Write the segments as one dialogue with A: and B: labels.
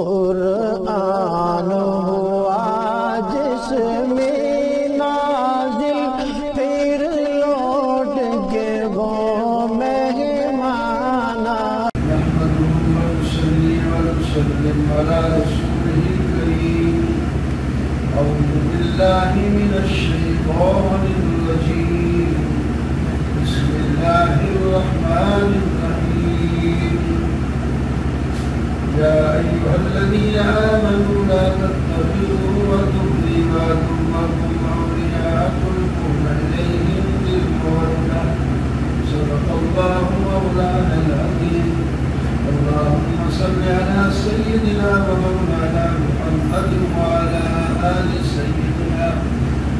A: قرآن ہوا جس میں نازل پھر لوٹ کے وہ مہمان
B: نحمده ونصلي ونسلم على رسوله الكريم أعوذ بالله من الشيطان الرجيم بسم الله الرحمن الرحيم يا أيها الذين آمنوا لا تتخذوا وتظلماتكم أولياء تلقون إليهم بالمودة صدق الله مولانا العظيم اللهم صل على سيدنا ومولانا محمد وعلى آل سيدنا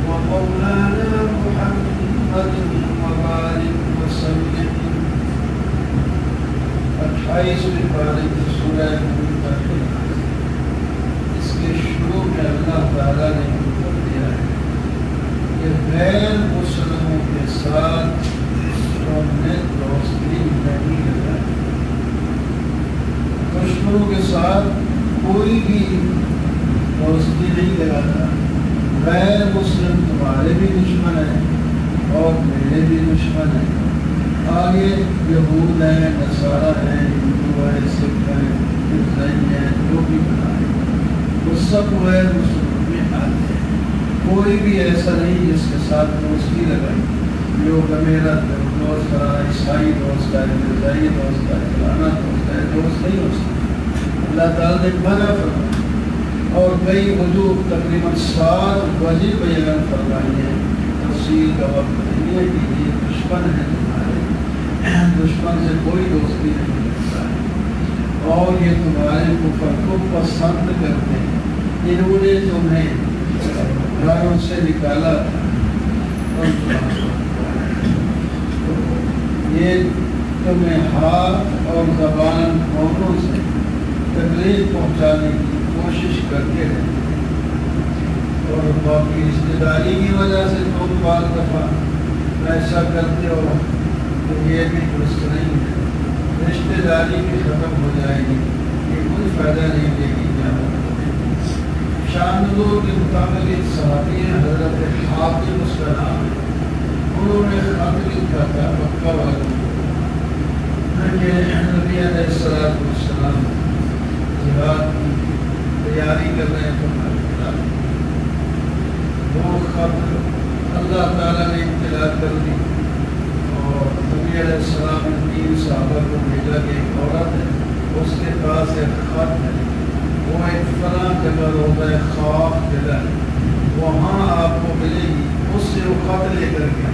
B: ومولانا محمد وبارك وسلم 28 بارک سورہ ممتحنہ اس کے شروع میں اللہ تعالیٰ نے حکم دیا ہے کہ غیر مسلموں کے ساتھ ہم نے دوستی نہیں لگائی، دشمنوں کے ساتھ کوئی بھی دوستی نہیں لگاتا۔ غیر مسلم تمہارے بھی دشمن ہیں اور میرے بھی دشمن ہیں۔ آگے یہود ہیں، نصارہ ہیں، ہندو ہیں، سکھ ہیں، عیسائی ہیں، جو بھی بنائے وہ سب غیر مسلموں میں آتے ہیں۔ کوئی بھی ایسا نہیں جس کے ساتھ دوستی لگائی، جو کہ میرا دوست ہے، عیسائی دوست ہے، مرزائی دوست ہے، فلانا دوست ہے، دوست نہیں ہو سکتا۔ اللہ تعالیٰ نے منع فرمایا اور کئی وجوہ تقریباً 7 وجہ بیان فرمائی ہے۔ تفصیل کا وقت نہیں ہے کہ یہ دشمن ہے تمہارے، دشمن سے کوئی دوستی نہیں کرتا ہے اور یہ تمہارے کفر کو پسند کرتے ہیں۔ انہوں نے تمہیں گھروں سے نکالا تھا اور یہ تمہیں ہاتھ اور زبان دونوں سے تکلیف پہنچانے کی کوشش کرتے رہتے ہیں اور باقی رشتے داری کی وجہ سے تم بعض دفعہ ایسا کرتے ہو تو یہ بھی درست نہیں ہے۔ رشتے داری بھی ختم ہو جائے گی، یہ کوئی فائدہ نہیں دے گی۔ شان نزول کے مطابق ایک صحابی ہیں حضرت حاتم السلام، انہوں نے خط لکھا تھا مکہ والوں کہ نبی علیہ السلام جہاد کی تیاری کر رہے ہیں تمہارے خلاف۔ وہ خط اللہ تعالیٰ نے اطلاع کر دی اور نبی علیہ السلام نے 3 صحابہ کو بھیجا کہ ایک عورت ہے، اس کے پاس ایک خط ہے، وہ ایک فلاں جگہ روضہ خاف جگہ ہے، وہاں آپ کو ملے گی، اس سے وہ خط لے کر کے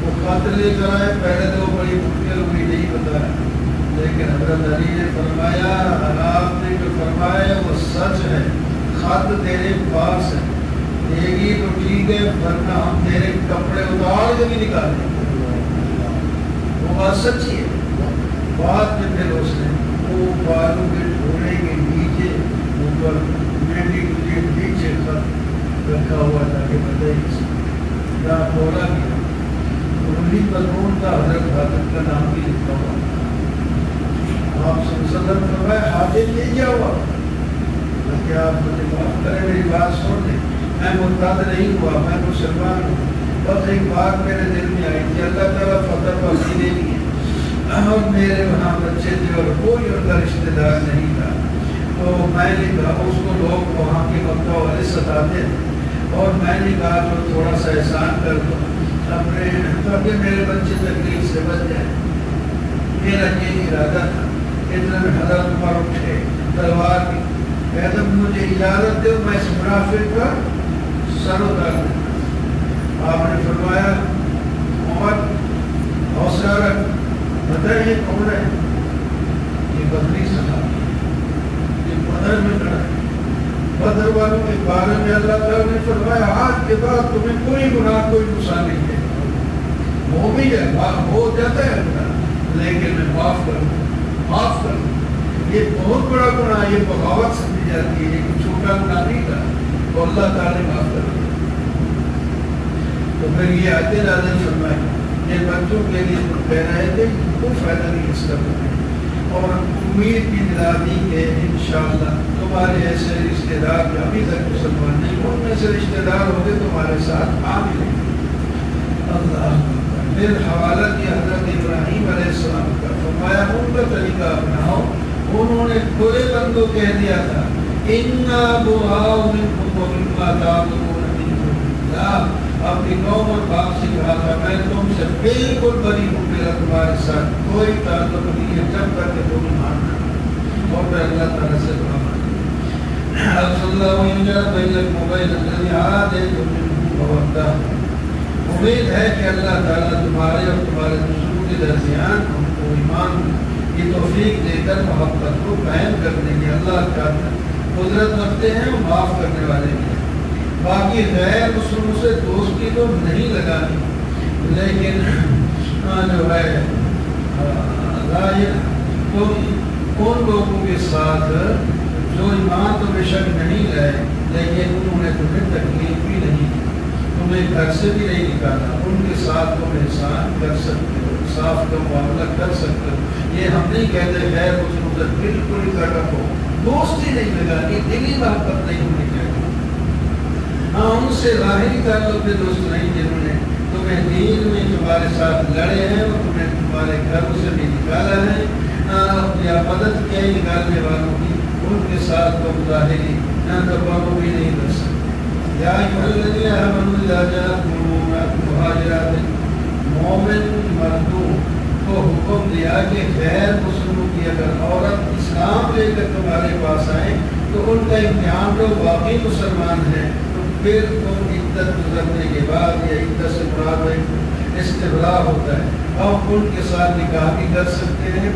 B: وہ خط لے کر آئے۔ پہلے تو بڑی مشکل ہوئی، نہیں بتایا، لیکن حضرت علی نے فرمایا، آپ نے جو فرمایا وہ سچ ہے، خط تیرے پاس ہے، دے گی تو ٹھیک ہے، ورنہ ہم تیرے کپڑے اتار کے بھی نکالیں۔ وہ بات سچی ہے۔ بعد میں پھر اس نے وہ بالوں کے ڈھوڑے کے نیچے اوپر مینڈی کے نیچے خط رکھا ہوا تھا کہ بتائیے جہاں بولا گیا انہیں مضمون کا حضرت حاتم کا نام بھی لکھا ہوا۔ آپ صلی اللہ علیہ وسلم فرمایا حاتم یہ کیا ہوا؟ کہ آپ مجھے معاف کریں، میری بات سن لیں، میں مرتد نہیں ہوا، میں مسلمان ہوں۔ بس ایک بات میرے دل میں آئی تھی، اللہ تعالیٰ فتح بخشی دے دی اور میرے وہاں بچے تھے اور کوئی ان کا رشتے دار نہیں تھا، تو میں نے کہا اس کو لوگ وہاں کے مکہ والے ستاتے تھے اور میں نے کہا جو تھوڑا سا احسان کر دو اپنے تاکہ میرے بچے تکلیف سے بچ جائیں۔ میرا یہ ارادہ تھا۔ اتنے میں حضرت عمر اٹھے تلوار کی، کہتے مجھے اجازت دو میں اس منافق کا سر اتار دوں۔ آپ نے فرمایا عمر حوصلہ رکھ، بتائیے کون ہے؟ یہ بدری صاحب، یہ بدر میں کھڑا ہے۔ بدر والوں کے بارے میں اللہ تعالیٰ نے فرمایا آج کے بعد تمہیں کوئی گناہ کوئی نقصان نہیں ہے، وہ بھی ہے ہو جاتا ہے گناہ، لیکن میں معاف کروں، معاف کروں۔ یہ بہت بڑا گناہ، یہ بغاوت سمجھی جاتی ہے، یہ چھوٹا گناہ نہیں تھا، تو اللہ تعالیٰ نے معاف کر دیا۔ تو پھر یہ آتے نازل فرمائے، یہ بچوں کے لیے کہہ رہے تھے کوئی فائدہ نہیں اس کا، اور امید بھی دلا دی کہ انشاءاللہ تمہارے ایسے رشتے دار جو ابھی تک مسلمان نہیں، ان میں سے رشتے دار ہوتے تمہارے ساتھ آ ملیں گے۔ اللہ پھر حوالہ کیا حضرت ابراہیم علیہ السلام کا، فرمایا ان کا طریقہ اپناؤ۔ انہوں نے کھلے بندوں کہہ دیا تھا اِنَّا بُرَاءُ مِنْكُمْ وَمِمَّا تَعْبُدُونَ مِن دُونِ اللَّهِ، اپنی قوم اور باپ سے کہا تھا میں تم سے بالکل بری ہوں، میرا تمہارے ساتھ کوئی تعلق نہیں ہے جب تک کہ تم ماننا اور پھر اللہ تعالیٰ سے دعا ماننا۔ صلی اللہ علیہ وسلم امید ہے کہ اللہ تعالیٰ تمہارے اور تمہارے دوسروں کے درمیان ہم کو ایمان کی توفیق دے کر محبت کو قائم کرنے کی اللہ کا قدرت رکھتے ہیں اور معاف کرنے والے ہیں۔ باقی غیر مسلموں سے دوستی تو نہیں لگانی، لیکن جو ہے تم ان لوگوں کے ساتھ جو ایمان تو بے شک نہیں لائے لیکن انہوں نے تمہیں تکلیف بھی نہیں دی، تمہیں گھر سے بھی نہیں نکالا، ان کے ساتھ تم احسان کر سکتے ہو، صاف کا معاملہ کر سکتے ہو۔ یہ ہم نہیں کہتے غیر مسلموں سے بالکل کٹ رکھو، دوستی نہیں لگانی، دلی محبت نہیں ہونی چاہیے۔ ہاں ان سے ظاہری تعلق میں دوست نہیں جنہوں نے تمہیں دین میں تمہارے ساتھ لڑے ہیں اور تمہیں تمہارے گھروں سے بھی نکالا ہے یا مدد کیا نکالنے والوں کی، ان کے ساتھ تم ظاہری تباہی بھی نہیں کر سکتے۔ یا ایھا الذین آمنوا اذا جاءکم مہاجرات، مومن مردوں کو حکم دیا کہ غیر مسلموں کی اگر عورت اسلام لے کر تمہارے پاس آئے تو ان کا امتحان جو واقعی مسلمان ہے تو پھر تم عدت گزرنے کے بعد یا عدت سے مراد استبراء ہوتا ہے، اب ان کے ساتھ نکاح بھی کر سکتے ہیں۔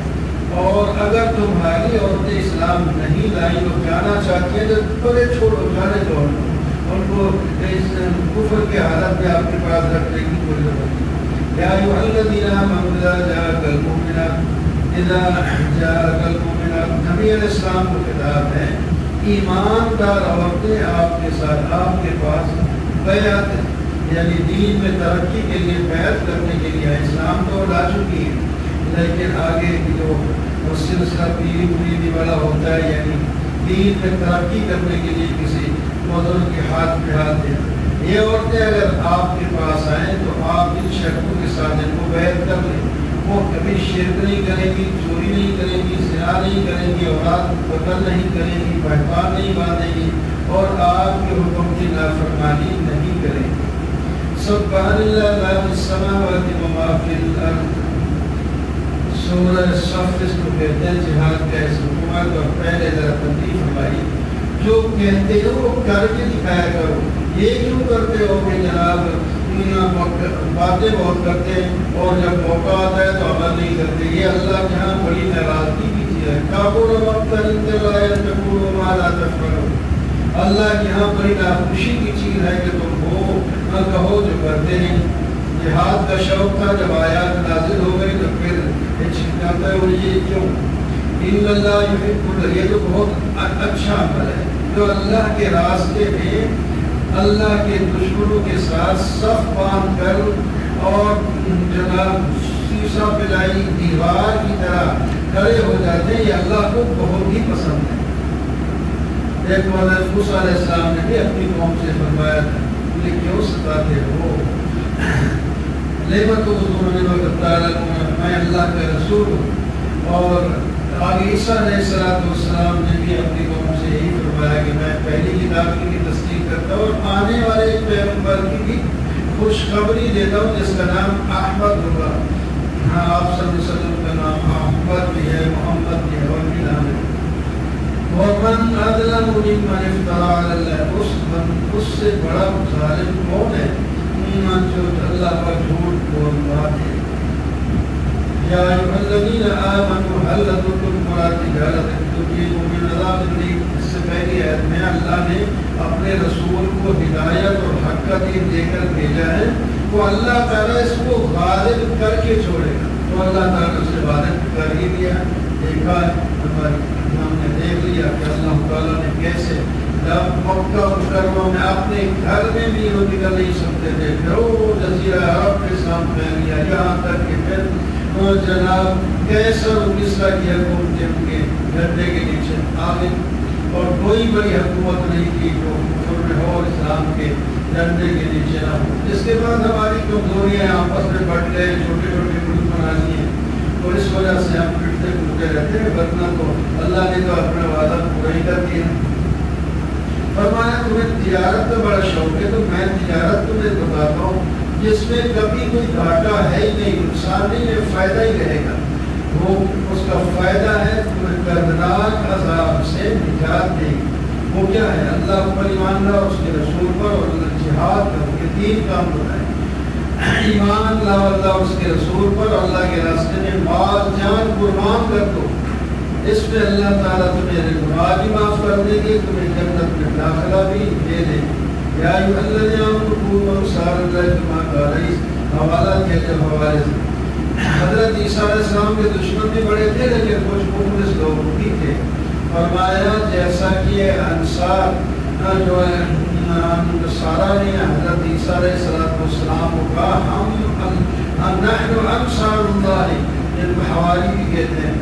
B: اور اگر تمہاری عورتیں اسلام نہیں لائیں تو جانا چاہتی ہیں تو بڑے چھوڑو، جانے دو ان کو اس کفر کے حالت میں آپ کے پاس رکھنے کی کوئی ضرورت نہیں۔ یا ایھا الذین آمنوا اذا جاءکم المؤمنات، نبی علیہ السلام کو خطاب ہے ایماندار عورتیں آپ کے ساتھ آپ کے پاس بیعت یعنی دین میں ترقی کے لیے بیعت کرنے کے لیے اسلام تو لا چکی ہے، لیکن آگے جو سلسلہ پیری مریدی والا ہوتا ہے یعنی دین میں ترقی کرنے کے لیے کسی موضوع کے ہاتھ پہ ہاتھ دینا، یہ عورتیں اگر آپ کے پاس آئیں تو آپ ان شرطوں کے ساتھ ان کو بیعت کر لیں، وہ کبھی شرک نہیں کریں گی، چوری نہیں کریں گی، زنا نہیں کریں گی، اولاد قتل نہیں کریں گی، بہتان نہیں باندھیں گی اور آپ کے حکم کی نافرمانی نہیں کریں گی۔ سبحان اللہ ما فی السماوات و ما فی الارض، سورہ صف اس کو کہتے ہیں جہاد کا اس حکومت، اور پہلے ذرا تنظیم ہماری جو کہتے ہو وہ کر کے دکھایا کرو، یہ کیوں کرتے ہو کہ جناب باتیں بہت کرتے ہیں اور جب موقع آتا ہے تو عمل نہیں کرتے، یہ اللہ کے یہاں بڑی ناراضگی کی چیز ہے۔ اللہ کے یہاں بڑی ناخوشی کی چیز ہے کہ تم وہ نہ کہو جو کرتے ہیں۔ جہاد کا شوق تھا، جب آیات نازل ہو گئی تو پھر جاتا ہے، اور یہ کیوں؟ ان اللہ یحب، یہ تو بہت اچھا عمل ہے جو اللہ کے راستے میں اللہ کے دشمنوں کے ساتھ صف باندھ کر اور جناب شیشہ پلائی دیوار کی طرح کھڑے ہو جاتے ہیں، یہ اللہ کو بہت ہی پسند ہے۔ ایک حضرت موسیٰ علیہ السلام نے بھی اپنی قوم سے فرمایا تھا کہ کیوں ستاتے ہو، لیبت میں اللہ کا رسول ہوں۔ اور آگے عیسیٰ علیہ السلام نے بھی اپنی قوم سے یہی فرمایا کہ میں پہلی کتاب کی بھی تصدیق کرتا ہوں اور آنے والے پیغمبر کی بھی خوشخبری دیتا ہوں جس کا نام احمد ہوگا۔ ہاں آپ صلی اللہ علیہ وسلم کا نام احمد بھی ہے، محمد بھی ہے، اور بھی نام ہے۔ وَمَنْ أَظْلَمُ مِمَّنِ افْتَرَىٰ عَلَى اللَّهِ، اس سے بڑا ظالم کون ہے جو اللہ پر جھوٹ بولتا ہے۔ یا ایھا الذین آمنوا هل أدلکم علی تجارۃ تنجیکم من عذاب ألیم، اس سے پہلی آیت میں اللہ نے اپنے رسول کو ہدایت اور حق کا دین دے کر بھیجا ہے، وہ اللہ تعالیٰ اس کو غالب کر کے چھوڑے گا، تو اللہ تعالیٰ اسے غالب کر ہی دیا۔ دیکھا ہم نے دیکھ لیا کہ اللہ تعالیٰ نے کیسے جب مکہ مکرمہ میں اپنے گھر میں بھی وہ نکل نہیں سکتے تھے، پھر وہ جزیرہ عرب کے ساتھ پھیل گیا، یہاں تک کہ پھر اور جناب کیسر و کسرا کی حکومت ان کے جھنڈے کے نیچے آ گئی اور کوئی بڑی حکومت نہیں کی جو کفر ہو اسلام کے جھنڈے کے نیچے نہ ہو. اس کے بعد ہماری کمزوریاں آپس میں بٹ گئے, چھوٹے چھوٹے ملک بنا لیے اور اس وجہ سے ہم پھرتے پھرتے رہتے ہیں, ورنہ تو اللہ نے تو اپنا وعدہ پورا ہی کر دیا. فرمایا تمہیں تجارت کا بڑا شوق ہے تو میں تجارت تمہیں بتاتا ہوں جس میں کبھی کوئی گھاٹا ہے ہی نہیں, نقصان نہیں ہے, فائدہ ہی رہے گا. وہ اس کا فائدہ ہے تمہیں دردناک عذاب سے نجات دے گی. وہ کیا ہے؟ اللہ پر ایمان لاؤ, اس کے رسول پر, اور اللہ جہاد کرو. یہ تین کام بتائے, ایمان لاؤ اللہ اس کے رسول پر, اللہ کے راستے میں مال جان قربان کر دو. اس پہ اللہ تعالیٰ تمہیں گناہ بھی معاف کر دے گی, تمہیں جنت میں داخلہ بھی دے دے گی. یا ایھا الذین آمنوا انصار اللہ کما قال عیسی, حوالہ دیا جب حوالے سے حضرت عیسیٰ علیہ السلام کے دشمن بھی بڑے تھے لیکن کچھ مخلص لوگ بھی تھے. فرمایا جیسا کہ انصار جو ہے سارا نے حضرت عیسیٰ علیہ السلام کو کہا ہم نحن انصار اللہ, جن کو حوالی بھی کہتے ہیں,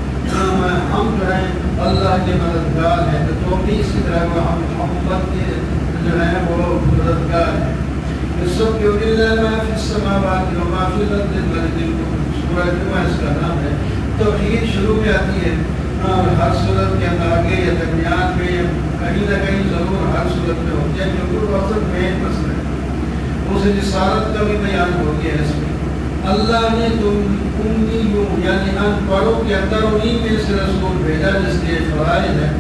B: ہم جو ہیں اللہ کے مددگار ہیں, تو بھی اسی طرح کو ہم محمد کے جو ہیں وہ مددگار ہیں. سب کے اللہ ما فی السماوات و ما فی الارض الملک, سورہ جمعہ اس کا نام ہے. توحید شروع میں آتی ہے اور ہر صورت کے اندر آگے یا درمیان میں یا کہیں نہ کہیں ضرور ہر صورت میں ہوتی ہے, کیونکہ وہ اصل مین مسئلہ ہے. اسے رسالت کا بھی بیان ہو گیا ہے اس میں. اللہ نے تم امیوں یعنی ان پڑھوں کے اندر انہیں میں سے رسول بھیجا جس کے فرائض ہے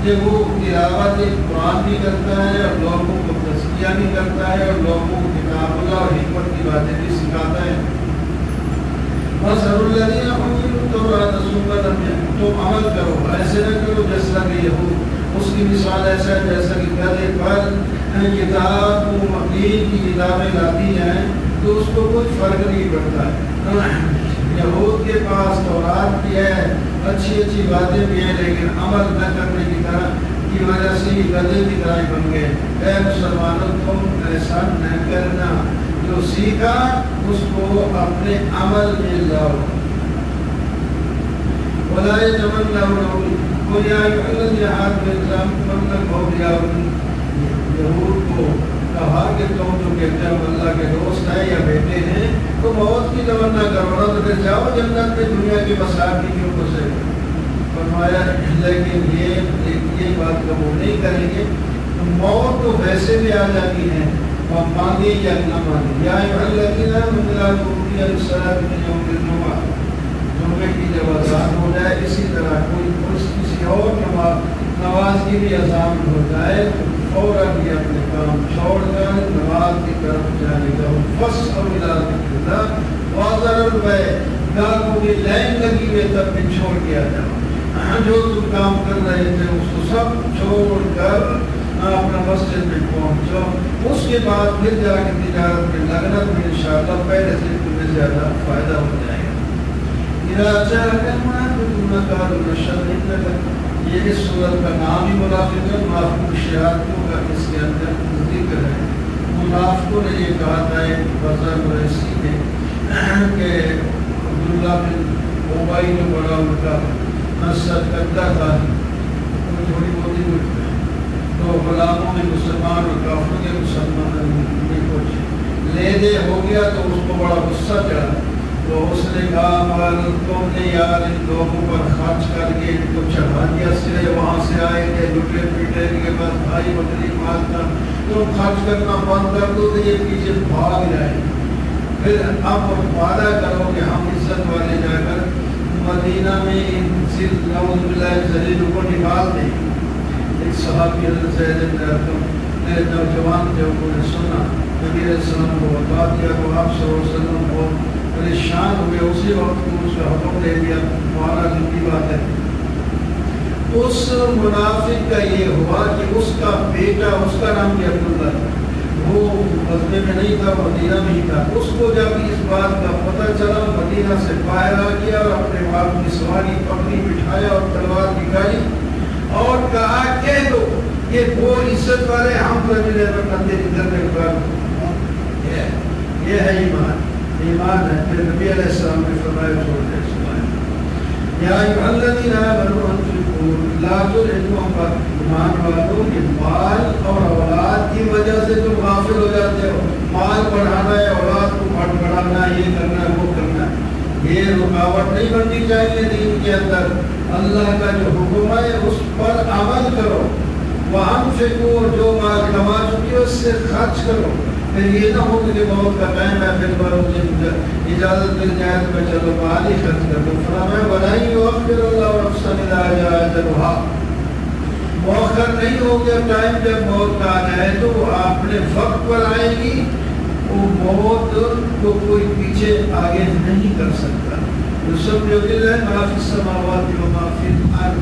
B: کہ وہ تلاوت قرآن بھی کرتا ہے اور لوگوں کو تزکیہ بھی کرتا ہے اور لوگوں کو کتاب اللہ اور حکمت کی باتیں بھی سکھاتا ہے. وَذَرُوا الَّذِينَ حُمِّلُوا التَّوْرَاةَ ثُمَّ لَمْ يَحْكُمُوا, تم عمل کرو, ایسے نہ کرو جیسا کہ یہود, اس کی مثال ایسا ہے جیسا کہ گدھے پر کتاب کو مقید کی کتابیں لاتی ہیں تو اس کو کوئی فرق نہیں پڑتا ہے. یہود کے پاس تورات بھی ہے, اچھی اچھی باتیں بھی ہیں, لیکن عمل نہ کرنے کی وجہ سے ہی گدھے کی طرح بن گئے. اے مسلمانوں تم ایسا نہ کرنا, جو سیکھا اس کو اپنے عمل میں لاؤ. وَلَا يَتَمَنَّوْنَهُ قُلْ يَا أَيُّهَا الَّذِينَ هَادُوا إِن زَعَمْتُمْ أَوْلِيَاءَ, یہود کو کہا کہ تم جو کہتے ہو اللہ کے دوست ہیں یا بیٹے ہیں تو موت کی تمنا کرو نا, تو پھر جاؤ جنت میں, دنیا کے مسائل کی کیوں پھنسے. فرمایا لیکن یہ بات قبول نہیں کریں گے, موت تو ویسے بھی آ جاتی ہے, اور مانگے یا نہ مانگے. یا الذین آمنوا قوموا الصلاۃ من یوم الجمعہ, جمعے کی جب اذان ہو جائے اسی طرح کوئی کسی اور نماز کی بھی اذان ہو جائے تو فوراً بھی اپنے کام چھوڑ کر نماز کی طرف جانے کا. فَاسْعَوْا إِلَىٰ ذِكْرِ اللَّهِ وَذَرُوا الْبَيْعَ, گاہکوں کی لائن لگی ہوئی تب بھی چھوڑ کے آ جاؤ. جو تم کام کر رہے تھے اس کو سب چھوڑ کر اپنا مسجد میں پہنچو. اس کے بعد پھر جا کے تجارت میں لگنا, تو انشاءاللہ پہلے سے تمہیں زیادہ فائدہ ہو جائے گا. یہ اس صورت کا نام ہی منافق ہے, منافقوں کا اس کے اندر ذکر ہے. منافقوں نے یہ کہا تھا بزر قریشی نے کہ عبداللہ بن ابی جو بڑا ان کا سرکردہ تھا, تھوڑی بہت ہی تو غلاموں میں مسلمان اور کافروں کے مسلمان میں کچھ لے دے ہو گیا تو اس کو بڑا غصہ چڑھا. تو اس نے کہا تم نے یار ان لوگوں پر خرچ کر کے ان کو چڑھا دیا, سرے وہاں سے آئے تھے لٹے پیٹے کے بعد بھائی بکری مال کا تم خرچ کرنا بند کر دو تو یہ پیچھے بھاگ جائے. پھر اب وعدہ کرو کہ ہم عزت والے جا کر مدینہ میں ان ذلیلوں کو نکال دیں. ایک صحابی حضرت زید بن ارقم نوجوان تھے, انہوں نے سنا نبی علیہ السلام کو بتا دیا تو آپ صلی اللہ علیہ وسلم کو پریشان ہوئے. اسی وقت اس کا حکم دے دیا, ہمارا جنگی بات ہے. اس منافق کا یہ ہوا کہ اس کا بیٹا, اس کا نام بھی عبداللہ تھا, وہ غزوے میں نہیں تھا, مدینہ میں ہی تھا. اس کو جب اس بات کا پتہ چلا مدینہ سے باہر آ گیا اور اپنے باپ کی سواری پکڑی, بٹھایا اور تلوار نکالی اور کہا کہہ دو یہ وہ عزت والے ہم رجل بندے ادھر میں کر. یہ ہے ایمان. ایمان ہے. پھر نبی علیہ السلام نے فرمایا چھوڑ دے سنائے یا ایھا الذین آمنوا انفقوا لا تلهکم ایمان والوں کہ مال اور اولاد کی وجہ سے تم غافل ہو جاتے ہو. مال بڑھانا ہے، اولاد کو بڑھانا ہے، یہ کرنا ہے، وہ کرنا ہے، یہ رکاوٹ نہیں بننی چاہیے دین کے اندر. اللہ کا جو حکم ہے اس پر عمل کرو. وَأَنفِقُوا جو مال کما چکے اس سے خرچ کرو. پھر یہ نہ ہو کہ بہت کا ٹائم ہے پھر باروں سے اجازت مل جائے تو میں چلو مال ہی خرچ کر دوں. فرمایا وَلَن يُؤَخِّرَ اللَّهُ نَفْسًا إِذَا جَاءَ أَجَلُهَا. مؤخر نہیں ہو گیا ٹائم، جب موت کا آ جائے تو وہ اپنے وقت پر آئے گی. وہ موت کو کوئی پیچھے آگے نہیں کر سکتا. یسبح للہ ما فی السماوات و ما فی الارض.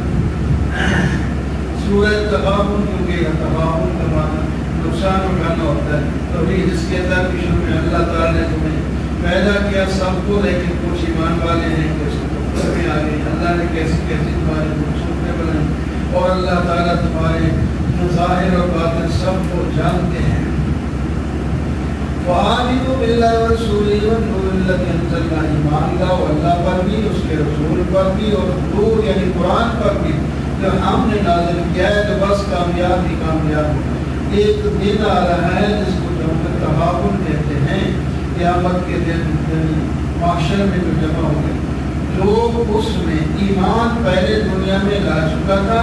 B: سورہ تغابن، کیونکہ یہ تغابن کا معنی نقصان اٹھانا ہوتا ہے. تو جس کے اندر بھی شروع میں اللہ تعالیٰ نے تمہیں پیدا کیا سب کو، لیکن کچھ ایمان والے ہیں کچھ کفر میں آ گئے. اللہ نے کیسی کیسی تمہارے منصوبے بنائے اور اللہ تعالیٰ تمہارے ظاہر اور باطن سب کو جانتے ہیں. وآمنوا باللہ ورسولہ والنور الذی انزلنا. ایمان لاؤ اللہ پر بھی، اس کے رسول پر بھی، اور نور یعنی قرآن پر بھی جو ہم نے نازل کیا ہے. تو بس کامیاب ہی کامیاب ہو. ایک دن آ رہا ہے جس کو جو ہم تغابن کہتے ہیں، قیامت کے دن معاشر میں جو جمع ہو گئے. جو اس میں ایمان پہلے دنیا میں لا چکا تھا،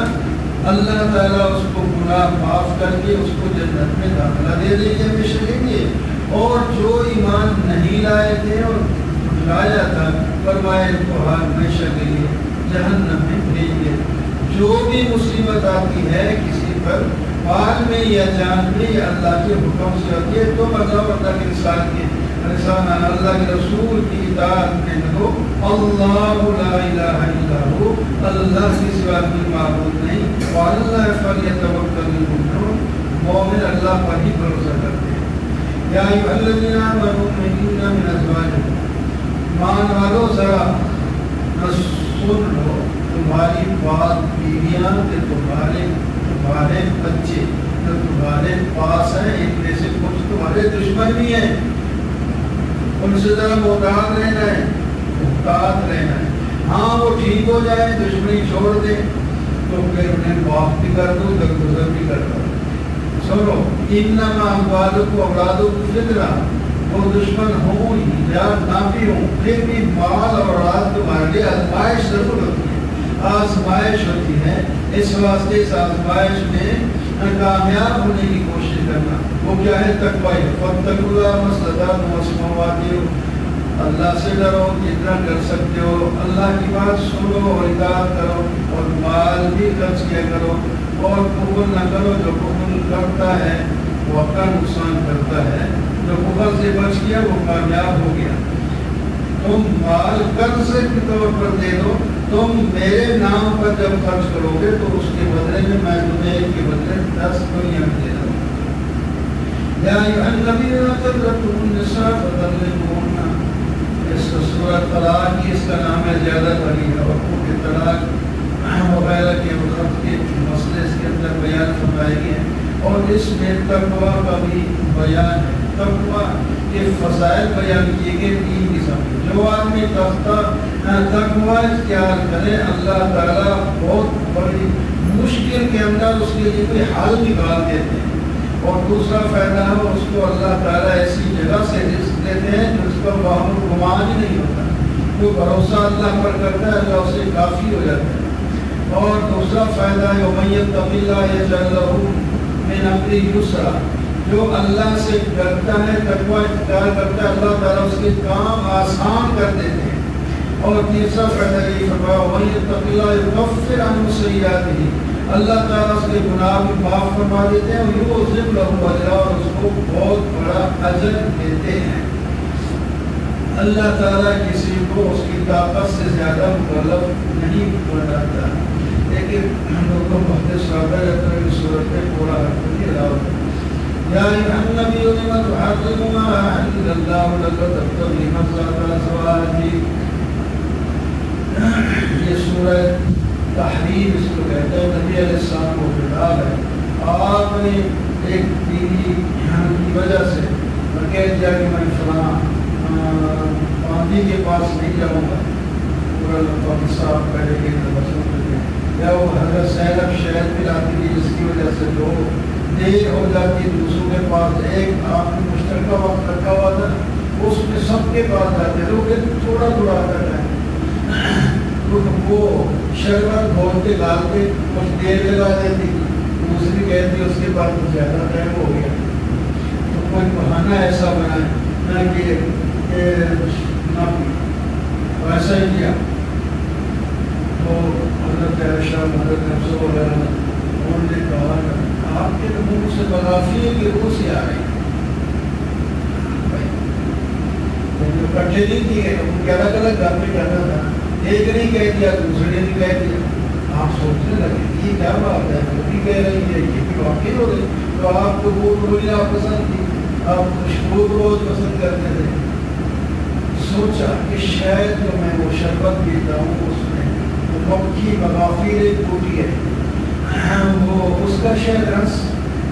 B: اللہ تعالیٰ اس کو گناہ معاف کر کے اس کو جنت میں داخلہ دے دیں گے ہمیشہ کے لیے. اور جو ایمان نہیں لائے تھے اور لایا تھا فرمائے کو ہمیشہ کے لیے جہنم میں بھیج گے. جو بھی مصیبت آتی ہے کسی پر مال میں یا جان میں یا اللہ کے حکم سے ہوتی ہے تو مطلب اللہ کے انسان اللہ کے رسول کی اطاعت میں لگو. اللہ لا الہ الا ہو، اللہ کے سوا کوئی معبود نہیں. وعلی فلیتوکل المؤمنون. مومن اللہ پر ہی بھروسہ کرتے ہیں. یا ایھا الذین آمنوا ان من ازواجکم. مان والو ذرا سن لو تمہاری بات بیویاں کہ تمہارے بچے جو تمہارے پاس ہیں ان میں سے کچھ تمہارے دشمن بھی ہیں. ان سے ذرا محتاط رہنا ہے. ہاں وہ ٹھیک ہو جائے، دشمنی چھوڑ دیں تو پھر انہیں معاف بھی کر دو، درگزر بھی کر دو. سنو انما اموالکم واولادکم فتنہ. وہ دشمن ہوں یا نہ بھی ہوں پھر بھی مال اور اولاد تمہارے لیے آزمائش ضرور ہوتی ہے، آزمائش ہوتی ہے. اس واسطے اس آزمائش میں کامیاب ہونے کی کوشش کرنا. وہ کیا ہے؟ تقوی. فاتقوا اللہ ما استطعتم واسمعوا واطیعوا. اللہ سے ڈرو جتنا کر سکتے ہو، اللہ کی بات سنو اور اطاعت کرو، اور مال بھی خرچ کیا کرو، اور کفر نہ کرو. جو کفر کرتا ہے وہ اپنا نقصان کرتا ہے، جو کفر سے بچ گیا وہ کامیاب ہو گیا. تم مال قرض کے طور پر دے دو. تم میرے نام پر جب خرچ کرو گے تو اس کے بدلے میں تمہیں ایک کے بدلے 10 دنیا دے دوں. یا ایھا النبی اذا طلقتم النساء فطلقوهن. اس سورۃ طلاق کی اس کا نام ہے زیادہ بڑی ہے، اور وہ طلاق وغیرہ کے وقت کے مسئلے اس کے اندر بیان فرمائے گئے ہیں. اور اس میں تقویٰ کا بھی بیان ہے. تقویٰ کے فضائل بیان کیے گئے 3 قسم کے. جو آدمی تقویٰ اختیار کرے اللہ تعالیٰ بہت بڑی مشکل کے اندر اس کے لیے کوئی حل نکال دیتے ہیں. اور دوسرا فائدہ ہے اس کو اللہ تعالیٰ ایسی جگہ سے رزق دیتے ہیں جس پر باہم گمان ہی نہیں ہوتا. جو بھروسہ اللہ پر کرتا ہے اللہ اسے کافی ہو جاتا ہے. اور دوسرا فائدہ ہے وَمَن يَتَّقِ اللَّهَ يَجْعَل لَّهُ مِنْ أَمْرِهِ يُسْرًا. جو اللہ سے ڈرتا ہے تقویٰ اختیار کرتا ہے اللہ تعالیٰ اس کے کام آسان کر دیتے ہیں. اور تیسرا فائدہ یہ فرمایا وَمَن يَتَّقِ اللَّهَ يُكَفِّرْ عَنْهُ سَيِّئَاتِهِ. اللہ تعالیٰ اس کے گناہ بھی معاف فرما دیتے ہیں. وَيُعْظِمْ لَهُ أَجْرًا. اور اس کو بہت بڑا اجر دیتے ہیں. اللہ تعالیٰ کسی کو اس کی طاقت سے زیادہ مکلف نہیں بناتا. لیکن ہم لوگ کو بہت سادہ رہتا ہے کہ صورت میں پورا حرکت علاوہ. یا ایھا النبی لم تحرم ما احل اللہ لک تبتغی مرضات ازواجک. یہ سورہ تحریم اس کو کہتے ہیں. نبی علیہ السلام کو خطاب ہے. آپ نے ایک بیوی کی وجہ سے کہہ دیا کہ میں فلاں باندھی کے پاس نہیں جاؤں گا، پورا لمبا صاحب پہلے کے یا وہ حضرت سیلب شہد پلاتی تھی جس کی وجہ سے جو دیر ہو جاتی دوسروں کے پاس ایک آپ نے مشترکہ وقت رکھا ہوا تھا اس میں سب کے پاس جاتے لوگ تھوڑا تھوڑا کر رہے تو وہ شربت گھول کے ڈال کے کچھ دیر لگا دیتی، دوسری کہتی اس کے بعد کچھ زیادہ ٹائم ہو گیا، تو کوئی بہانہ ایسا بنائے نہ کہ ویسا ہی کیا۔ تو حضرت عائشہ حضرت حفصہ وغیرہ انہوں نے کہا آپ کے منہ سے بغافیے کی روح سے آ رہی جو کٹھے نہیں کیے ان کے الگ الگ گھر میں کرنا تھا، ایک نہیں کہہ دیا دوسرے نے نہیں کہہ دیا، آپ سوچنے لگے یہ کیا بات ہے وہ بھی کہہ رہی ہے یہ بھی واقعی ہو گئی، تو آپ کو وہ روزہ پسند تھی، آپ خوشبو روز پسند کرتے تھے، سوچا کہ شاید جو میں وہ شربت پیتا ہوں اس میں مکھی بغافیر ٹوٹی ہے وہ اس کا شاید رس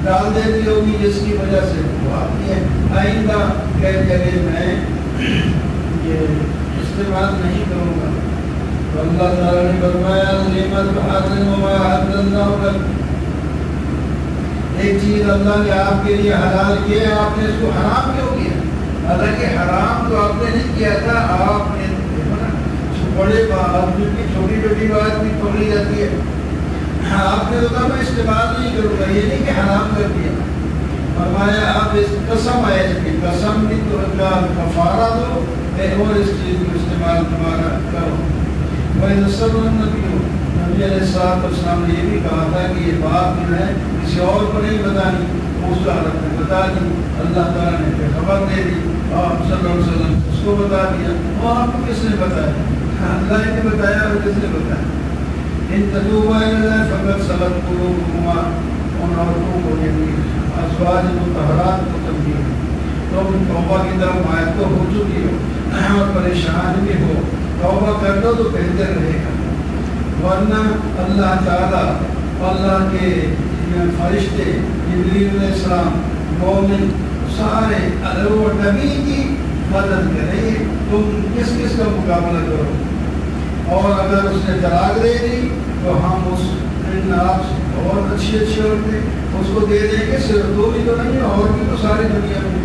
B: ڈال دیتی ہوگی جس کی وجہ سے وہ آتی ہے، آئندہ کہہ جگہ میں یہ استعمال نہیں کروں گا۔ تو اللہ تعالیٰ نے فرمایا ایک چیز اللہ نے آپ کے لیے حلال کیا، آپ نے اس کو حرام کیوں کیا؟ حالانکہ حرام تو آپ نے نہیں کیا تھا، آپ نے بڑے آدمی کی چھوٹی چھوٹی بات بھی پکڑی جاتی ہے، آپ نے تو کہا میں استعمال نہیں کروں گا، یہ نہیں کہ حرام کر دیا، فرمایا آپ اس قسم ہے اس کی قسم بھی تو کفارہ دو اور اس چیز کو استعمال تمہارا کرو۔ نبی علیہ السلام نے یہ بھی کہا تھا کہ یہ بات جو ہے کسی اور کو نہیں بتانی، موسیٰ علیہ السلام نے بتا دی، اللہ تعالیٰ نے پھر خبر دے دی، آپ صلی اللہ علیہ وسلم اس کو بتا دیا، اور آپ کو کس نے بتایا؟ اللہ نے بتایا اور کس نے بتایا؟ ان تتوبا الی اللہ فقد صغت قلوبکما، ان عورتوں کو یعنی ازواج مطہرات کو تبدیل تم توبہ کی طرف مائل تو ہو چکی ہو اور پریشان بھی ہو، توبہ کر دو تو بہتر رہے گا، ورنہ اللہ تعالیٰ اللہ کے فرشتے جبریل علیہ السلام مومن سارے اور نبی کی مدد کریں گے، تم کس کس کا مقابلہ کرو؟ اور اگر اس نے طلاق دے دی تو ہم اس آپ اور اچھی عورتیں اس کو دے دیں گے، صرف دو بھی تو نہیں اور بھی تو ساری دنیا میں،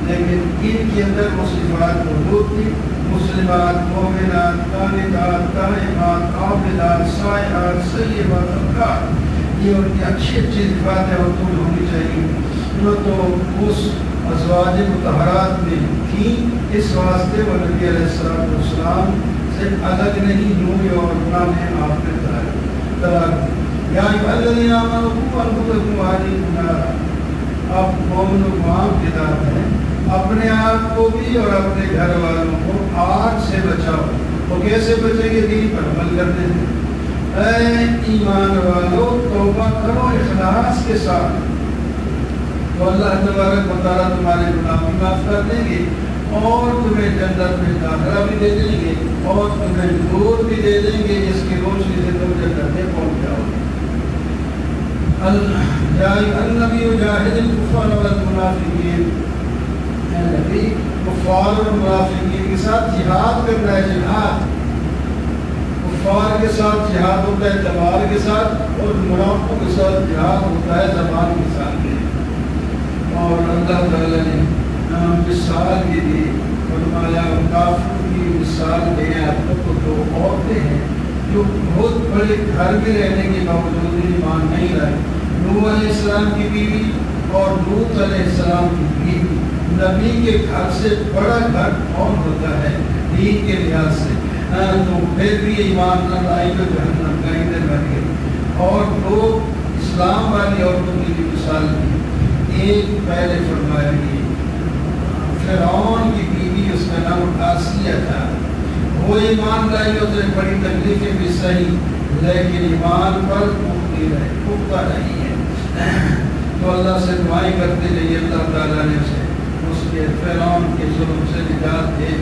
B: لیکن ان کے اندر مسلمات موجود تھی، مسلمات مومنات قانتات تائبات عابدات سائحات سیبات ابکار، یہ ان کی اچھی اچھی صفات عورتوں میں ہونی چاہیے، نہ تو اس ازواج مطہرات میں تھی، اس واسطے وہ نبی علیہ السلام سے الگ نہیں ہوئی اور اللہ نے آپ نے طلاق دی۔ یا الذین آمنوا قوا انفسکم واہلیکم نارا، آپ مومن و معاف کتاب ہے، اپنے آپ کو بھی اور اپنے گھر والوں کو آگ سے بچاؤ، وہ کیسے بچیں گے؟ دین پر عمل کرنے سے۔ اے ایمان والو توبہ کرو اخلاص کے ساتھ، تو اللہ تبارک و تعالیٰ تمہارے گناہ بھی معاف کر دیں گے اور تمہیں جنت میں داخلہ بھی دے دیں گے اور تمہیں نور بھی دے دیں گے جس کی روشنی سے تم جنت میں پہنچ جاؤ گے۔ النبی جاہد الکفار والمنافقین، اے نبی کفار اور منافقین کے ساتھ جہاد کرنا ہے، جہاد کفار کے ساتھ جہاد ہوتا ہے تلوار کے ساتھ اور منافقوں کے ساتھ جہاد ہوتا ہے زبان کے ساتھ۔ اور اللہ تعالیٰ نے مثال بھی دی، فرمایا کافروں کی مثال دیں آپ کو، دو عورتیں ہیں جو بہت بڑے گھر میں رہنے کے باوجود ایمان نہیں لائے، نوح علیہ السلام کی بیوی اور لوط علیہ السلام کی بیوی۔ نبی کے گھر سے بڑا گھر کون ہوتا ہے دین کے لحاظ سے؟ تو پھر بھی ایمان نہ لائی تو جہنم کا ایندھن بن گئی۔ اور دو اسلام والی عورتوں کی مثال دی، ایک پہلے فرمایا کہ فرعون کی بیوی، اس کا نام آسیہ تھا، وہ ایمان لائی، اس نے بڑی تکلیفیں بھی سہی لیکن ایمان پر پختہ نہیں ہے، تو اللہ سے دعائیں کرتے رہیے، اللہ تعالیٰ نے اسے اس کے فرعون کے ظلم سے نجات دے۔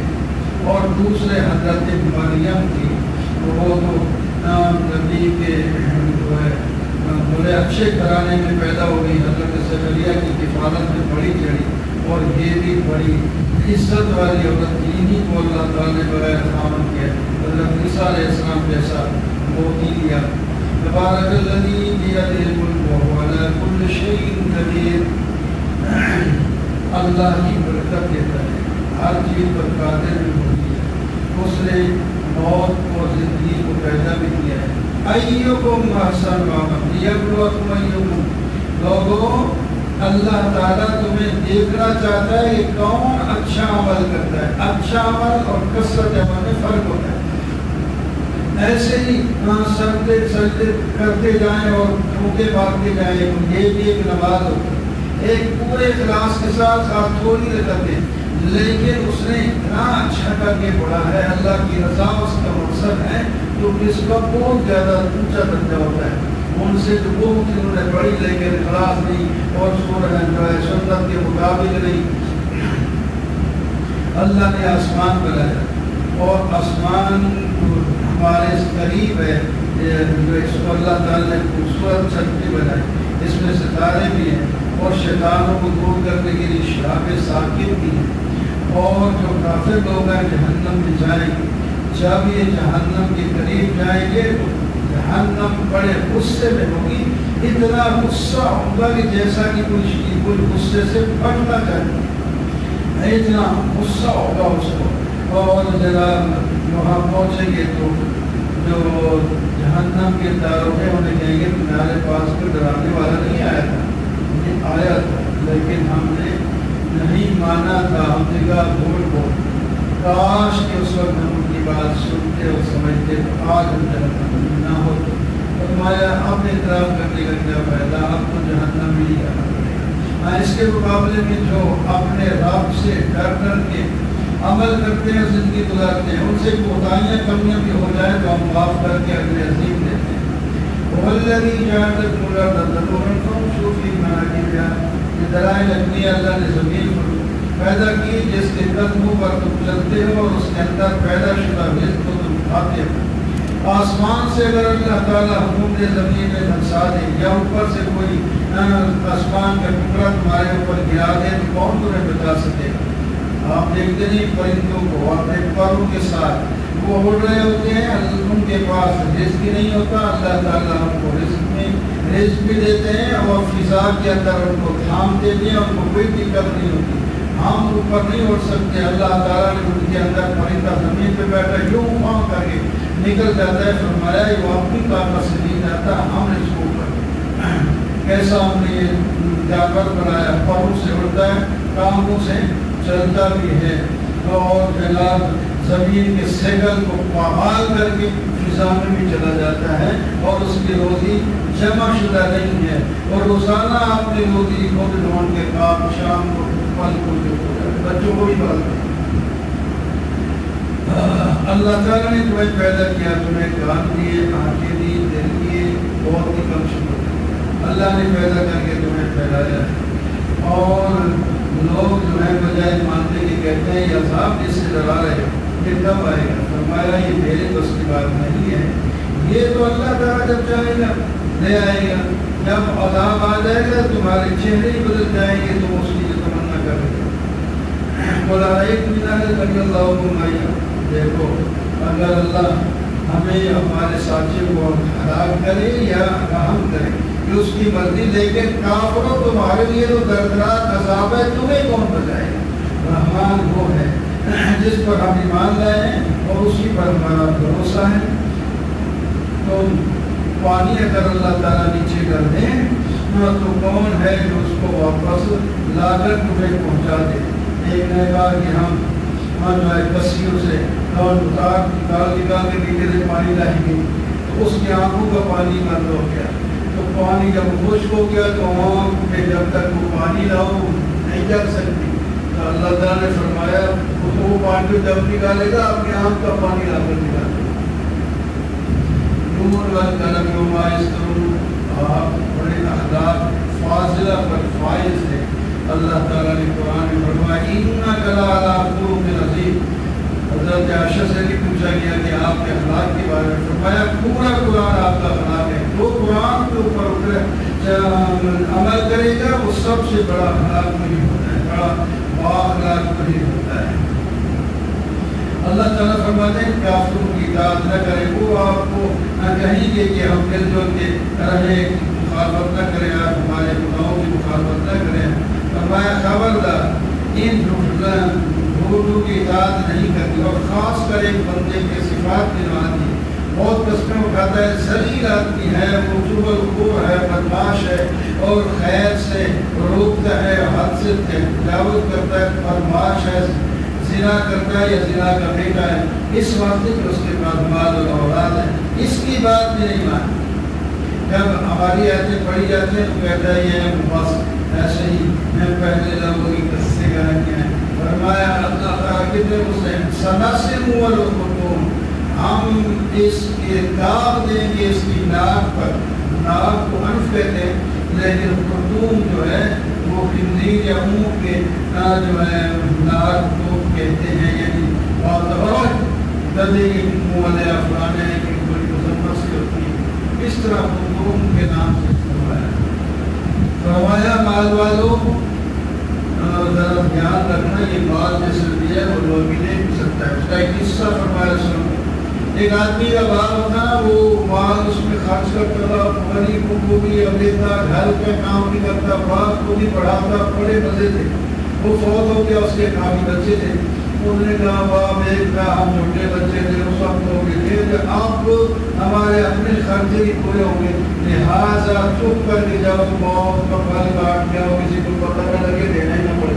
B: اور دوسرے حضرت مریم تھی، وہ تو نبی کے جو ہے بڑے اچھے گھرانے میں پیدا ہو گئی، حضرت زکریا کی کفالت میں بڑی چڑھی، اور یہ بھی بڑی عزت والی عورت تھی، انہیں کو اللہ تعالیٰ نے بغیر خامن کیا، حضرت عیسیٰ علیہ السلام جیسا موتی دیا۔ تبارک الذی بیدہ الملک وہو علی کل شیء قدیر، اللہ کی برکت دیتا ہے، ہر چیز پر قادر بھی ہوتی ہے، اس نے موت اور زندگی کو پیدا بھی کیا ہے۔ ایکم احسن عملا لیبلوکم ایکم، لوگوں اللہ تعالیٰ تمہیں دیکھنا چاہتا ہے کہ کون اچھا عمل کرتا ہے۔ اچھا عمل اور کثرت عمل میں فرق ہوتا ہے۔ ایسے ہی سجدے کرتے جائیں اور ٹھوکے بھاگتے جائیں، یہ بھی ایک نماز ہوتی ہے، ایک پورے اخلاص کے ساتھ آپ تھوڑی رکھتے، لیکن اس نے اتنا اچھا کر کے پڑھا ہے، اللہ کی رضا اس کا مقصد ہے، تو اس کا بہت زیادہ اونچا درجہ ہوتا ہے ان سے جو وہ انہوں نے پڑھی لیکن اخلاص نہیں اور سورہ جو ہے سنت کے مطابق نہیں۔ اللہ نے آسمان بنایا اور آسمان ہمارے قریب ہے، جو اس کو اللہ تعالیٰ نے خوبصورت چھٹی بنائی، اس میں ستارے بھی ہیں اور شیطانوں کو دور کرنے کے لیے شہاب ثاقب بھی ہیں، اور جو کافر لوگ ہیں جہنم میں جائیں گے، جب یہ جہنم کے قریب جائیں گے تو جہنم بڑے غصے میں ہوگی، اتنا غصہ ہوگا کہ جیسا کہ کوئی غصے سے پھٹنا چاہیے، اتنا غصہ ہوگا اس کو۔ اور جناب وہاں پہنچیں گے تو جو جہنم کے داروغے انہیں کہیں گے تمہارے پاس کوئی ڈرانے والا نہیں آیا تھا، یہ آیا تھا لیکن ہم نے نہیں مانا تھا، ہم نے کہا بھول کو، کاش کہ اس وقت ہم ان کی بات سنتے اور سمجھتے تو آج ہم جہنم میں نہ ہو۔ فرمایا اب اعتراف کرنے کا کیا فائدہ، اب تو جہنم میں ہی جانا پڑے گا۔ اس کے مقابلے میں جو اپنے رب سے ڈر کے عمل کرتے ہیں، زندگی گزارتے ہیں، ان سے کوتاہیاں کمیاں بھی ہو جائیں تو ہم معاف کر کے اگلے عظیم دیتے ہیں۔ وَالَّذِي جَعَلَ لَكُمُ الْأَرْضَ ذَلُولًا فَامْشُوا فِي مَنَاكِبِهَا، یہ دلائل عقلیہ اللہ نے زمین پر پیدا کی جس کے قدموں پر تم چلتے ہو اور اس کے اندر پیدا شدہ رزق کو تم کھاتے ہو۔ آسمان سے اگر اللہ تعالیٰ حکم دے زمین میں دھنسا دے یا اوپر سے کوئی آسمان کا ٹکڑا تمہارے اوپر گرا دے تو کون تمہیں بچا سکے گا؟ آپ دیکھتے نہیں پرندوں کو اپنے پروں کے ساتھ وہ اڑ رہے ہوتے ہیں، ان کے پاس رزق ہی نہیں ہوتا، اللہ تعالیٰ ان کو رزق بھی دیتے ہیں اور فضا کے اندر ان کو تھام دیتے ہیں، ان کو کوئی دقت نہیں ہوتی۔ ہم اوپر نہیں اڑ سکتے، اللہ تعالیٰ نے ان کے اندر پرندہ زمین پہ بیٹھا یوں پاؤں کر کے نکل جاتا ہے، فرمایا وہ اپنی طاقت سے نہیں جاتا، ہم نے اس کو اوپر کیسا ہم نے یہ جانور بنایا، پروں سے اڑتا ہے، ٹانگوں سے چلتا بھی ہے، اور جناب زمین کے سیگل کو پامال کر کے فضا میں بھی چلا جاتا ہے، اور اس کی روزی جمع شدہ نہیں ہے، اور روزانہ اپنی روزی کو ڈھونڈ کے کام شام کو پل کو جو بچوں کو بھی پالتے ہیں۔ اللہ تعالیٰ نے تمہیں پیدا کیا، تمہیں کان دیے، آنکھیں دی، دل دیے، بہت ہی کم شکر اللہ نے پیدا کر کے تمہیں پھیلایا ہے۔ اور لوگ جو ہے بجائے مانتے کہ کہتے ہیں یہ عذاب جس سے ڈرا رہے یہ کب آئے گا، فرمایا یہ میرے بس کی بات نہیں ہے، یہ تو اللہ تعالیٰ جب چاہے گا لے آئے گا، جب عذاب آ جائے گا تمہارے چہرے ہی بدل جائیں گے، تم اس کی تمنا کر رہے بولا ایک مجھے اللہ کو مایا، دیکھو اگر اللہ ہمیں ہمارے ساتھیوں کو ہلاک کرے یا رحم کرے کہ اس کی مرضی، لیکن کافروں تمہارے لیے تو دردناک عذاب ہے، تمہیں کون بچائے گا؟ رحمان وہ ہے جس پر ہم ایمان لائے ہیں اور اسی پر ہمارا بھروسہ ہے۔ تو پانی اگر اللہ تعالیٰ نیچے کر دیں تو کون ہے جو اس کو واپس لا کر تمہیں پہنچا دے؟ ایک نے کہا کہ ہم جو ہے کسیوں سے نکال کے نیچے سے پانی لائیں گے، تو اس کی آنکھوں کا پانی بند ہو گیا، تو پانی جب خشک ہو گیا تو آنکھ میں جب تک وہ پانی لاؤ نہیں جل سکتی، تو اللہ تعالیٰ نے فرمایا وہ پانی جب نکالے گا اپنی آنکھ کا پانی لا کر نکالے گا۔ نور والقلم وما یسطرون، آپ بڑے اخلاق فاضلہ پر فائز ہے۔ اللہ تعالیٰ نے قرآن میں فرمایا انک لعلی خلق عظیم۔ حضرت عائشہ سے بھی پوچھا گیا کہ آپ کے اخلاق کے بارے میں، فرمایا پورا قرآن آپ کا اخلاق ہے، جو قرآن کے اوپر اترے عمل کرے گا وہ سب سے بڑا ہلاک نہیں ہوتا ہے، بڑا باخلاق نہیں ہوتا ہے۔ اللہ تعالیٰ فرماتے ہیں کافروں کی اطاعت نہ کرے، وہ آپ کو نہ کہیں گے کہ ہم مل جل کے رہیں، مخالفت نہ کریں، آپ ہمارے گناہوں کی مخالفت نہ کریں۔ فرمایا خبردار ان جھوٹوں کی اطاعت نہیں کرتی، اور خاص کر ایک بندے کے صفات دلواتی، بہت قسمیں اٹھاتا ہے، ذلیل آدمی ہے، وہ چغل خور ہے، بدماش ہے، اور خیر سے روکتا ہے، حد سے تجاوز کرتا ہے، بدماش ہے، زنا کرتا ہے یا زنا کا بیٹا ہے، اس واسطے کہ اس کے پاس مال اور اولاد ہے، اس کی بات بھی نہیں مانتی۔ جب ہماری آیتیں پڑھی جاتی ہیں تو کہتا ہے یہ بس ایسے ہی میں پہلے لوگوں کی قصے کرنے کے ہیں۔ فرمایا اللہ تعالیٰ کتنے مسلم سناسم والخرطوم، ہم اس کے داغ دیں گے اس کی ناک پر، ناک کو انف کہتے ہیں لیکن خرطوم جو ہے وہ خنزیر یا اونٹ کے جو ہے ناک کو کہتے ہیں، یعنی بہت گدے کے منہ والے افغان ہیں کہ بڑی مذمت سے ہوتی ہے، اس طرح خرطوم کے نام سے فرمایا مال والوں ذرا دھیان رکھنا، یہ مال جیسے بھی ہے وہ لوگ بھی لے بھی سکتا ہے۔ اس کا ایک قصہ فرمایا سنو، ایک آدمی کا باغ تھا، وہ مال اس میں خرچ کرتا تھا، غریبوں کو بھی دیتا، گھر پہ کام بھی کرتا، باغ کو بھی پڑھاتا، بڑے مزے تھے۔ وہ فوت ہو گیا، اس کے کافی بچے تھے، انہوں نے کہا باپ ایک کا ہم چھوٹے بچے تھے وہ سب ہو گئے تھے، اب ہمارے اپنے خرچے بھی پورے ہوں گے، لہٰذا چپ کر کے جاؤ، موت کا پھل کاٹ جاؤ، کسی کو پتہ نہ لگے، دینا ہی نہ پڑے۔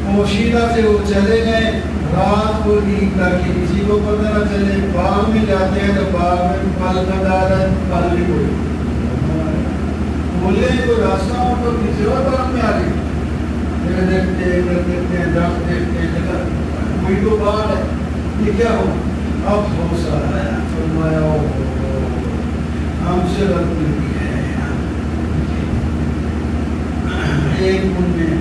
B: پوشیدہ سے وہ چلے گئے، رات کو نیند تاکہ کسی کو پتہ نہ چلے، باغ میں جاتے ہیں تو باغ میں پھل کا ڈال ہے، پھل نہیں کوئی بولے کوئی راستہ ہو تو کسی اور طرف میں آ گئی، دیکھتے ہیں درخت دیکھتے ہیں جگہ کوئی تو باغ ہے، یہ کیا ہو؟ اب ہو سارا ہے، فرمایا ہم سے غلطی ہوئی ہے۔ ایک ان میں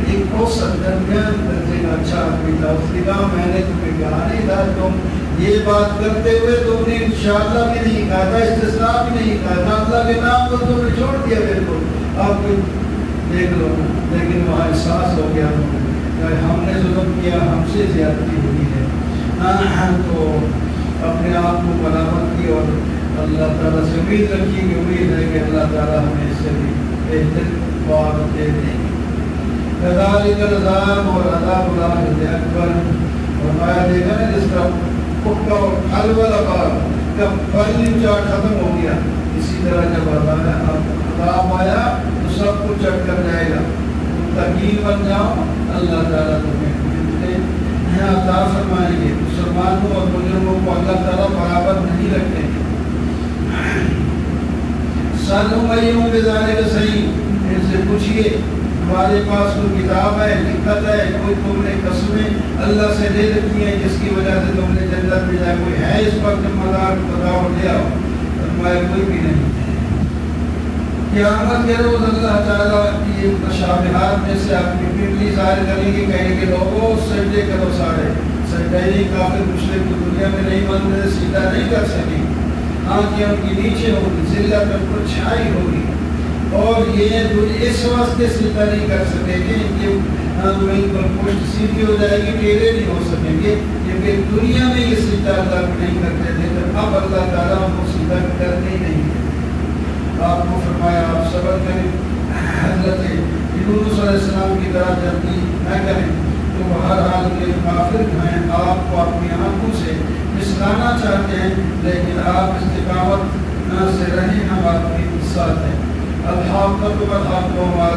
B: ایک اوسط درمیان درجے کا اچھا آدمی تھا، اس نے کہا میں نے تمہیں کہا نہیں تھا، تم یہ بات کرتے ہوئے تم نے انشاءاللہ بھی نہیں کہا تھا، استثناء بھی نہیں کہا تھا، اللہ کے نام کو تم نے چھوڑ دیا بالکل، اب دیکھ لو۔ لیکن وہاں احساس ہو گیا ہم نے ظلم کیا، ہم سے زیادتی ہوئی ہے، تو اپنے آپ کو ملامت کی اور اللہ تعالیٰ سے امید رکھی کہ امید ہے کہ اللہ تعالیٰ ہمیں اس سے بھی بہتر بات دے دیں گے۔ کذالک العذاب، اور عذاب الآخرۃ اکبر، فرمایا دیکھا نا جس کا پکا اور پھل والا باغ کا پھل چاٹ ختم ہو گیا، اسی طرح جب عذاب آیا تو سب کچھ چٹ کر جائے گا۔ متقین بن جاؤ، اللہ تعالیٰ تمہیں عطا فرمائیں گے۔ مسلمانوں اور مجرموں کو اللہ تعالیٰ برابر نہیں رکھیں گے۔ سَنُمَيُّمْ بِذَلِكَ صحیح، ان سے پوچھئے ہمارے پاس کوئی کتاب ہے، لکھت ہے، کوئی تم نے قسمیں اللہ سے لے رکھی ہیں جس کی وجہ سے تم نے جنت میں جائے، کوئی ہے اس پر ذمہ دار؟ بتاؤ، لے آؤ۔ فرمایا کوئی بھی نہیں۔ قیامت کے روز اللہ تعالیٰ یہ متشابہات میں سے اپنی پنڈلی ظاہر کریں گے، کہیں گے لوگوں سجدے کرو سارے، سجدہ نہیں، کافر مشرک تو دنیا میں نہیں مانتے، سجدہ نہیں کر سکیں، آنکھیں ان کی نیچے ہوگی، ذلت ان پر چھائی ہوگی، اور یہ اس واسطے سجدہ نہیں کر سکیں گے کہ بالکل پشت سیدھی ہو جائے گی، ٹیڑھے نہیں ہو سکیں گے، کیونکہ دنیا میں یہ سجدہ اللہ کو نہیں کرتے تھے، تو اب اللہ تعالیٰ ان کو سجدہ کرتے ہی نہیں ہے۔ آپ کو فرمایا آپ صبر کریں، حضرت یونس علیہ السلام کی طرح جلدی نہ کریں، تو ہر حال کے کافر ہیں، آپ کو اپنی آنکھوں سے مسلانا چاہتے ہیں، لیکن آپ استقامت سے رہیں، ہم آپ کے ساتھ ہیں۔ الحاقۃ والحق وما،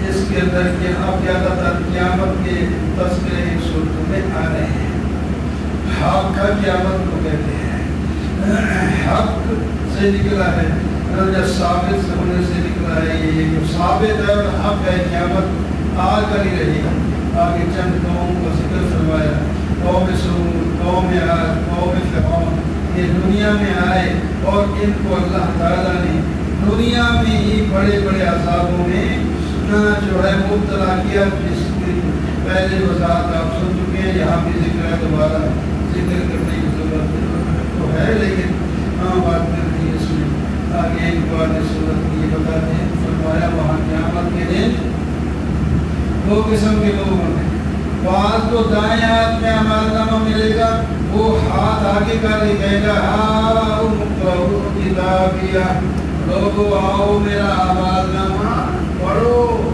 B: اس کے اندر کہ آپ زیادہ تر قیامت کے تذکرے ایک صورت میں آ رہے ہیں۔ حق کا قیامت کو کہتے ہیں، حق سے نکلا ہے، ثابت ہونے سے نکلا ہے، یہ جو ثابت ہے اور حق ہے، قیامت آ کر ہی رہے گا۔ آگے چند قوم کا ذکر فرمایا، قوم سمود، قوم عاد، قوم فرعون، یہ دنیا میں آئے اور ان کو اللہ تعالیٰ نے دنیا میں ہی بڑے بڑے عذابوں میں جو ہے مبتلا کیا، جس کی پہلے وضاحت آپ سن چکے ہیں، یہاں بھی ذکر ہے، دوبارہ ذکر کرنے کی ضرورت تو ہے، لیکن بات کرنی اس میں آگے ایک بات اس صورت کی یہ بتاتے ہیں، فرمایا وہاں قیامت کے دن دو قسم کے لوگ ہوں گے، بعض کو دائیں ہاتھ میں اعمال نامہ ملے گا، وہ ہاتھ آگے کر لے کہے گا ہاؤ اقرؤوا کتابیہ، لوگو آؤ میرا اعمال نامہ پڑھو،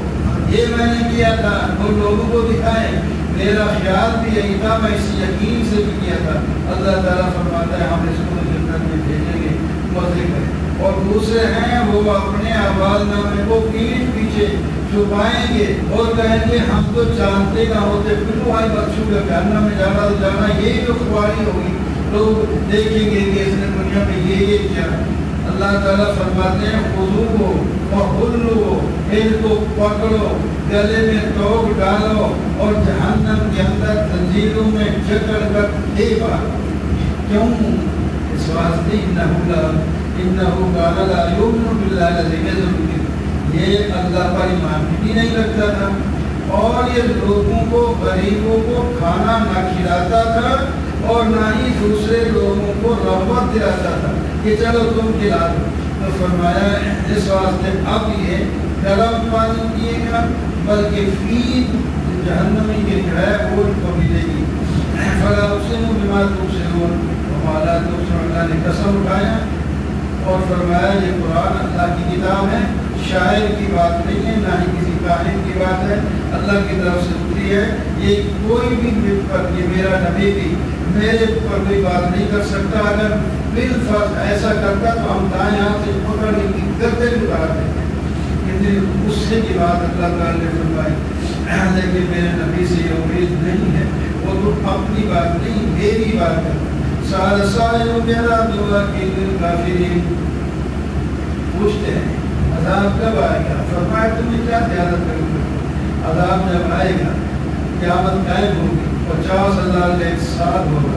B: یہ میں نے کیا تھا، وہ لوگوں کو دکھائیں، میرا خیال بھی یہی تھا، میں اس یقین سے بھی کیا تھا۔ اللہ تعالیٰ فرماتا ہے ہم اس کو جنت میں بھیجیں گے، مزے کریں۔ اور دوسرے ہیں وہ اپنے اعمال نامے کو پیٹھ پیچھے چھپائیں گے اور کہیں گے ہم تو جانتے نہ ہوتے، پھر وہ بچوں کے جہنم میں جانا تو جانا، یہی تو خواری ہوگی، لوگ دیکھیں گے کہ اس نے دنیا میں یہ کیا۔ اللہ تعالیٰ فرماتے ہیں خذوہ فغلوہ، ان کو پکڑو، گلے میں ٹوک ڈالو اور جہنم کے اندر زنجیروں میں جکڑ کر دے مارو۔ کیوں؟ اس واسطے انہو کان لا یؤمن باللہ العظیم، یہ اللہ پر ایمان بھی نہیں رکھتا تھا اور یہ لوگوں کو، غریبوں کو کھانا نہ کھلاتا تھا اور نہ ہی دوسرے لوگوں کو رغبت دلاتا تھا کہ چلو تم کھلا دو۔ تو فرمایا اس واسطے اب یہ گرم پانی پیے گا، بلکہ فید جہنمی کے جو ہے وہ ان کو ملے گی۔ فلا اقسم بما تبصرون وما لا تبصرون، اللہ نے قسم اٹھایا اور فرمایا یہ قرآن اللہ کی کتاب ہے، شاعر کی بات نہیں ہے، نہ ہی کسی کاہن کی بات ہے، اللہ کی طرف سے اتری ہے۔ یہ کوئی بھی یہ میرا نبی بھی میرے پر کوئی بات نہیں کر سکتا، اگر بالفرض ایسا کرتا تو ہم دائیں ہاتھ سے پکڑ کے گردن اتار دیتے، لیکن غصے کی بات اللہ تعالیٰ نے فرمائی۔ لیکن میرے نبی سے یہ امید نہیں ہے، وہ تو اپنی بات نہیں میری بات ہے۔ سال سائل میرا دعا کی دل کافرین، پوچھتے ہیں عذاب کب آئے گا؟ فرمایا تمہیں کیا زیادت کروں گا؟ عذاب جب آئے گا قیامت قائم ہوگی، 50,000 کا ایک سال ہوگا،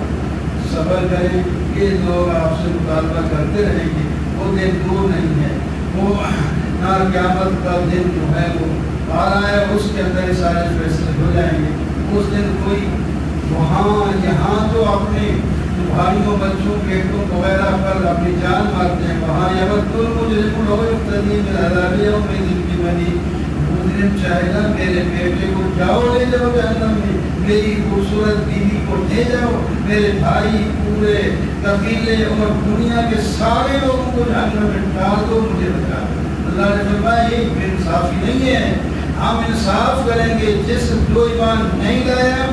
B: صبر کریں، یہ لوگ آپ سے مطالبہ کرتے رہیں گے، وہ دن دور نہیں ہے، وہ قیامت کا دن جو ہے وہ آ رہا ہے، اس کے اندر سارے فیصلے ہو جائیں گے۔ اس دن کوئی وہاں یہاں تو اپنے بھائیوں، بچوں، بیٹوں وغیرہ پر اپنی جان مارتے ہیں، وہاں مجرم چاہے گا میرے بیٹے کو جاؤ لے جاؤ جہنم میں، میری خوبصورت بیوی کو لے جاؤ، میرے بھائی، پورے قبیلے اور دنیا کے سارے لوگوں کو جہنم میں ڈال دو، مجھے بتا۔ اللہ نے فرمایا یہ بے انصافی نہیں ہے، ہم انصاف کریں گے، جس جو ایمان نہیں لایا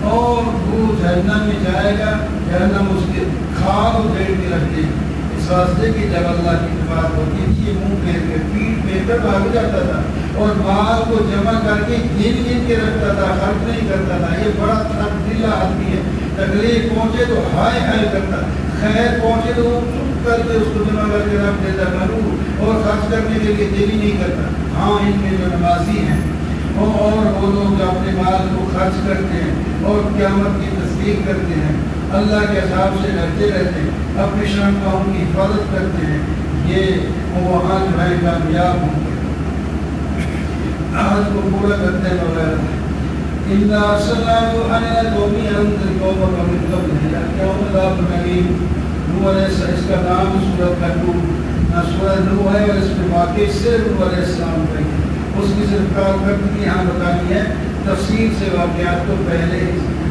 B: اور وہ جہنم میں جائے گا، جہنم اس کے کھال ادھیڑ کے رکھ دے گی۔ اس واسطے کہ جب اللہ کی بات ہوتی تھی یہ منہ پھیر کے پیٹ پھیر کر بھاگ جاتا تھا اور مال کو جمع کر کے گن گن کے رکھتا تھا، خرچ نہیں کرتا تھا۔ یہ بڑا تبدیلا آدمی ہے، تکلیف پہنچے تو ہائے ہائے کرتا، خیر پہنچے تو وہ چپ کر کے اس کو جمع کر کے رکھ دیتا، اور خرچ کرنے کے لیے دل ہی نہیں کرتا۔ ہاں ان میں جو نمازی ہیں اور وہ لوگ جو اپنے مال کو خرچ کرتے ہیں اور قیامت کی تصدیق کرتے ہیں، اللہ کے عذاب سے ڈرتے رہتے ہیں، اپنی شرمگاہوں کی حفاظت کرتے ہیں، یہ وہاں جو ہے کامیاب ہوں گے، عہد کو پورا کرتے ہیں وغیرہ۔ اِنَّا أَرْسَلْنَاهُ عَلَىٰ قَوْمٍ أَنذِرْ قَوْمَكَ مِن قَبْلِ أَن يَأْتِيَهُمْ عَذَابٌ أَلِيمٌ۔ نوح علیہ اس کا نام سورۃ کا سورۃ نوح ہے اور اس میں واقع صرف نوح علیہ السلام کا ہے، اس کی صرف کارکردگی یہاں بتانی ہے، تفصیل سے واقعات تو پہلے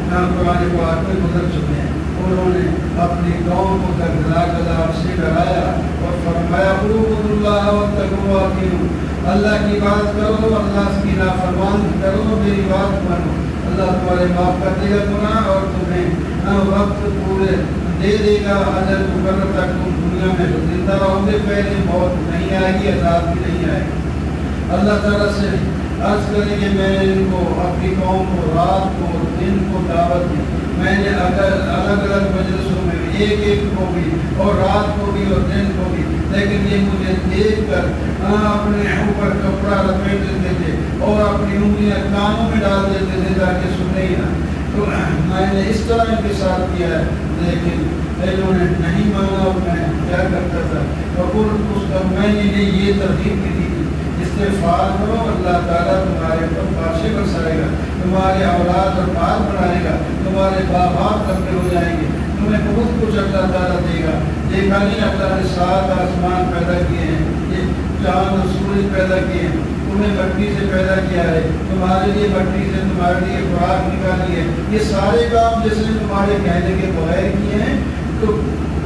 B: قرآن پاک میں گزر چکے ہیں۔ انہوں نے اپنی قوم کو دردناک عذاب سے ڈرایا اور فرمایا اعبدوا اللہ واتقوا واطیعون، اللہ کی بات کرو، اللہ کی نافرمانی کرو، میری بات مانو، اللہ تمہارے معاف کر دے گا گناہ اور تمہیں وقت پورے دے دے گا، اجل مقرر تک تم دنیا میں زندہ رہو گے، پہلے موت نہیں آئے گی، عذاب بھی نہیں آئے گا۔ اللہ تعالیٰ سے عرض کریں کہ میں نے ان کو اپنی قوم کو رات کو دن کو دعوت دی، میں نے الگ الگ مجلسوں میں ایک کو بھی اور رات کو بھی اور دن کو بھی، لیکن یہ مجھے دیکھ کر اپنے اوپر کپڑا لپیٹ دیتے تھے اور اپنی انگلیاں کانوں میں ڈال دیتے تھے تاکہ سنے ہی نہ۔ تو میں نے اس طرح ان کے ساتھ کیا ہے، لیکن انہوں نے نہیں مانا اور میں کیا کرتا تھا، اور اس کا میں نے یہ ترغیب بھی دی، استغفار کرو، اللہ تعالیٰ تمہارے پر بارشیں برسائے گا، تمہارے اولاد اور بال بڑھائے گا، تمہارے باپ لمبے ہو جائیں گے، تمہیں بہت کچھ اللہ تعالیٰ دے گا، دیکھا نہیں اللہ نے 7 آسمان پیدا کیے ہیں، یہ چاند اور سورج پیدا کیے ہیں، تمہیں مٹی سے پیدا کیا ہے، تمہارے لیے مٹی سے تمہارے لیے خوراک نکالی ہے، یہ سارے کام جس نے تمہارے کہنے کے بغیر کیے ہیں، تو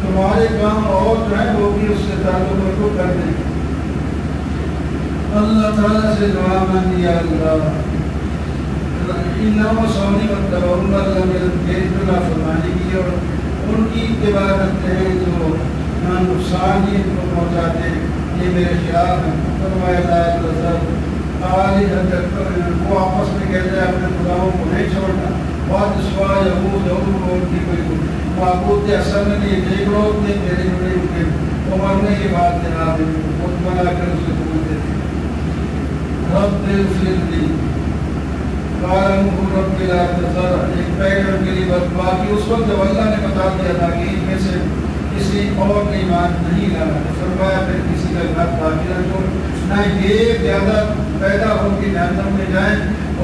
B: تمہارے کام اور جو ہے وہ بھی اس سے تعلق کو کر دیں۔ اللہ تعالیٰ سے دعا مانگی، یا اللہ انہوں سونی مطلب اللہ میری طرح فرمانے کی اور ان کی اتباع کرتے ہیں جو نقصان ہی ان کو پہنچاتے ہیں، یہ میرے خلاف ہیں۔ فرمایا وہ آپس میں کہتے ہیں اپنے خداؤں کو نہیں چھوڑنا، بات سوا یہود کو ان کی کوئی معبود اثر میں نہیں، دیکھ لو اپنے میرے بڑے ان کے عمر نے یہ بات جناب خود بنا کر اسے بولتے تھے رب اغفر لی رب لا تذر، ایک پیغمبر کے لیے بس باقی اس وقت جب اللہ نے بتا دیا تھا کہ ان میں سے کسی اور نے ایمان نہیں لانا، فرمایا پھر کسی کا گھر باقی نہ چھوڑ، نہ یہ زیادہ پیدا ہو کے جہنم میں جائیں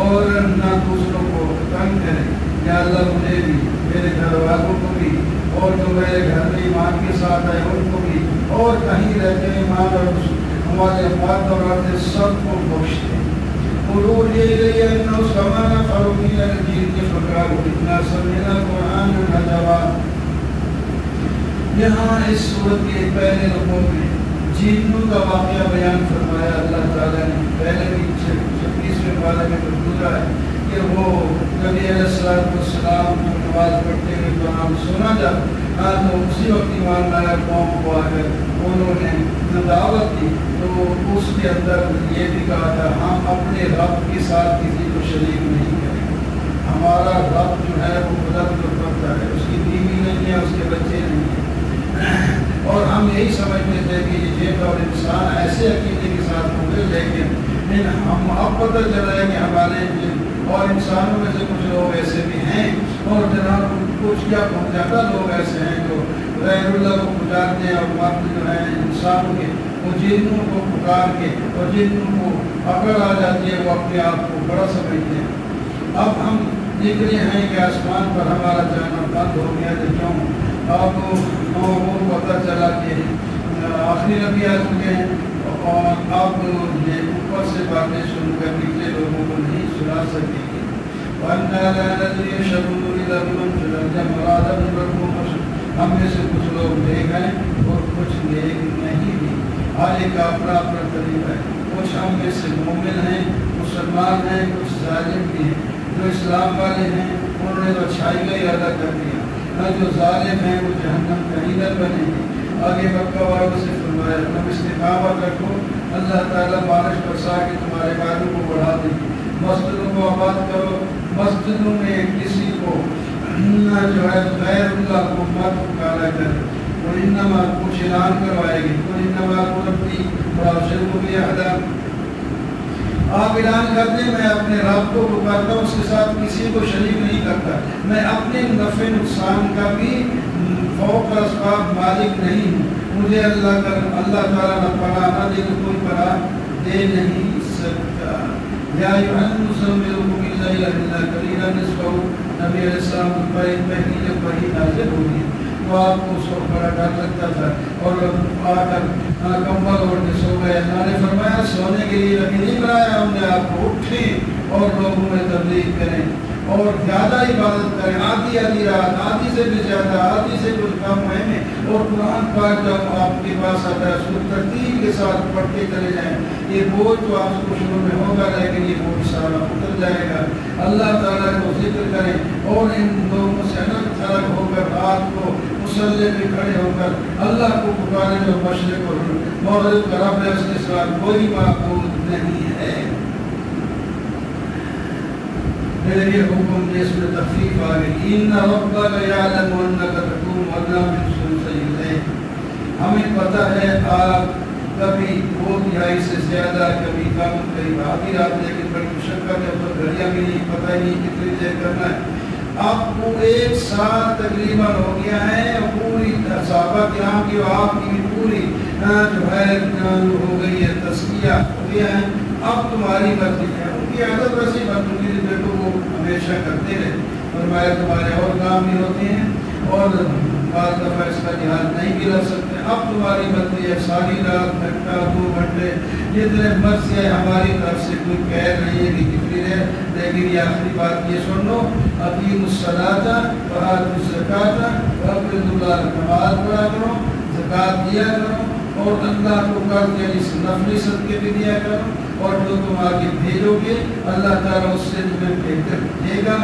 B: اور نہ دوسروں کو تنگ کریں۔ یا اللہ مجھے بھی، میرے گھر والوں کو بھی، اور جو میرے گھر میں ایمان کے ساتھ آئے ان کو بھی، اور کہیں رہتے ہیں ایمان اور ہمارے افراد اور عورتیں سب کو بخش دیں۔ قلوب یہ رہی ہے انہو سمانا فاروقی لنجیر کے فقرار اتنا سمینا قرآن نجوا۔ یہاں اس صورت کے پہلے رکوع میں جنوں کا واقعہ بیان فرمایا اللہ تعالیٰ نے، پہلے بھی 26ویں پارے میں گزرا ہے کہ وہ نبی علیہ السلام کو نماز پڑھتے ہوئے قرآن سنا جاتا، تو اسی وقت ایمان لایا قوم کو آ کر انہوں نے دعوت دی، تو اس کے اندر یہ بھی کہا تھا ہم اپنے رب کے ساتھ کسی کو شریک نہیں کریں گے، ہمارا رب جو ہے وہ قدرت کو کرتا ہے، اس کی بیوی نہیں ہے، اس کے بچے نہیں ہیں، اور ہم یہی سمجھتے تھے کہ یہ جن اور انسان ایسے عقیدے کے ساتھ ہوں گے، لیکن ہم اب پتہ چلا ہے کہ ہمارے اور انسانوں میں سے کچھ لوگ ایسے بھی ہیں، اور جناب کچھ کیا زیادہ لوگ ایسے ہیں جو غیر اللہ کو پکارتے ہیں، اور مرد جو ہیں انسانوں کے وہ جنوں کو پکار کے اور جنوں کو اکڑ آ جاتی ہے وہ اپنے آپ کو بڑا سمجھتے ہیں۔ اب ہم دیکھ رہے ہیں کہ آسمان پر ہمارا جانا بند ہو گیا ہے، کیوں؟ اب وہ پتہ چلا کہ آخری نبی آ چکے ہیں، اور اب یہ اوپر سے باتیں سن کر نکلے لوگوں کو نہیں سنا سکیں گے۔ وَأَنَّا لَا نَدْرِي شَرٌّ أُرِيدَ بِمَنْ فِي الْأَرْضِ أَمْ أَرَادَ بِهِمْ رَبُّهُمْ، ہم میں سے کچھ لوگ نیک ہیں اور کچھ نیک نہیں بھی، ہر ایک کا اپنا اپنا طریقہ ہے، کچھ ہم میں سے مومن ہیں، مسلمان ہیں، کچھ ظالم بھی ہیں، جو اسلام والے ہیں انہوں نے تو اچھائی کا ارادہ کر دیا، جو ظالم ہیں وہ جہنم کا ایندھن بنیں گے۔ آگے مکہ والوں سے فرمایا تم استقامت رکھو، اللہ تعالیٰ بارش برسا کے تمہارے کاروں کو بڑھا دیں گے، مسجدوں کو آباد کرو، مسجدوں میں کسی کو جو ہے غیر اللہ کو مت پکارا کرے، اور انما کچھ اعلان کروائے گی، اور انما ربی واشرک بھی احدا، آپ اعلان کر دیں میں اپنے رب کو پکارتا ہوں، اس کے ساتھ کسی کو شریک نہیں کرتا، میں اپنے نفع نقصان کا بھی فوق اسباب مالک نہیں ہوں، مجھے اللہ تعالیٰ نہ پناہ نہ دے تو کوئی پناہ دے نہیں سکتا۔ یا ایھا المزمل قم اللیل الا قلیلا نصفہ، نبی علیہ السلام پر پہلی جب وحی نازل ہوئی تو آپ کو اس وقت بڑا ڈر لگتا تھا، اور آ کر کمبل اوڑھ کے سو گئے۔ اللہ نے فرمایا سونے کے لیے نہیں بنایا ہم نے آپ کو، اٹھیں اور لوگوں میں تبلیغ کریں اور زیادہ عبادت کریں، آدھی رات، آدھی سے بھی زیادہ، آدھی سے کچھ کم مہینے، اور قرآن پاک جب آپ کے پاس آتا ہے اس کو ترتیب کے ساتھ پڑھتے چلے جائیں، یہ بوجھ تو آپ کو شروع میں ہوگا لیکن یہ بوجھ سارا اتر جائے گا۔ اللہ تعالیٰ کو ذکر کریں اور ان لوگوں سے الگ تھلگ ہو کر رات کو مصلی پہ کھڑے ہو کر اللہ کو پکاریں جو مشرق اور مغرب کا رب ہے، اس کے ساتھ کوئی معبود نہیں ہے۔ میرے لیے حکم جس میں تخفیف آ گئی، ان ربک یعلم انک تقوم ادنی من ثلثی اللیل، ہمیں پتہ ہے آپ کبھی 2/3 سے زیادہ، کبھی کم، کبھی آدھی رات، لیکن بڑی مشقت ہے، تو گھڑیاں بھی نہیں، پتہ ہی نہیں کتنی دیر کرنا ہے۔ آپ کو 1 سال تقریباً ہو گیا ہے، پوری صحابہ کرام کی آپ کی پوری جو ہے ہو گئی ہے، تزکیہ ہو گیا ہے، اب تمہاری مرضی ہے۔ ان کی عادت ویسی بندگی دیکھو وہ ہمیشہ کرتے رہے، فرمایا تمہارے اور کام بھی ہوتے ہیں اور بعض دفعہ اس کا لحاظ نہیں بھی رکھ سکتے. اب تمہاری مرضی ہے, ساری رات گھنٹہ 2 گھنٹے جتنے مرضی ہے, ہماری طرف سے کوئی کہہ نہیں ہے کہ کتنی ہے. لیکن یہ آخری بات یہ سن لو, اقیموا الصلاۃ وآتوا الزکاۃ واقرضوا اللہ, نماز پڑھا کرو, زکوٰۃ دیا کرو, اور اللہ کو قرض یعنی نفلی صدقے بھی دیا کرو, اور جو تم آگے بھیجو گے اللہ تعالیٰ اس سے تمہیں بہتر دے گا,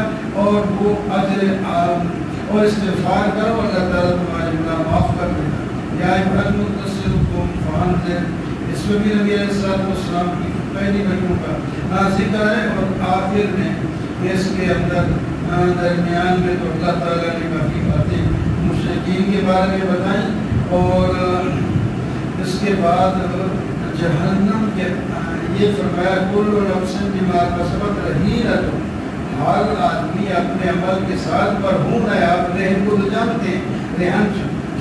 B: اور وہ اجر اور استغفار کرو, اللہ تعالیٰ تمہارے گناہ معاف کر دے گا. یا ایھا المدثر قم فانذر, اس میں بھی نبی علیہ السلام کی پہلی بچوں کا ذکر ہے, اور آخر میں اس کے اندر درمیان میں تو اللہ تعالیٰ نے کافی باتیں مشرکین کے بارے میں بتائیں, اور اس کے بعد جہنم کے یہ فرمایا کل نفس بما کسبت رہینۃ, ہر آدمی اپنے عمل کے ساتھ مرہون ہے. آپ رہن کو تو جانتے ہیں, رہن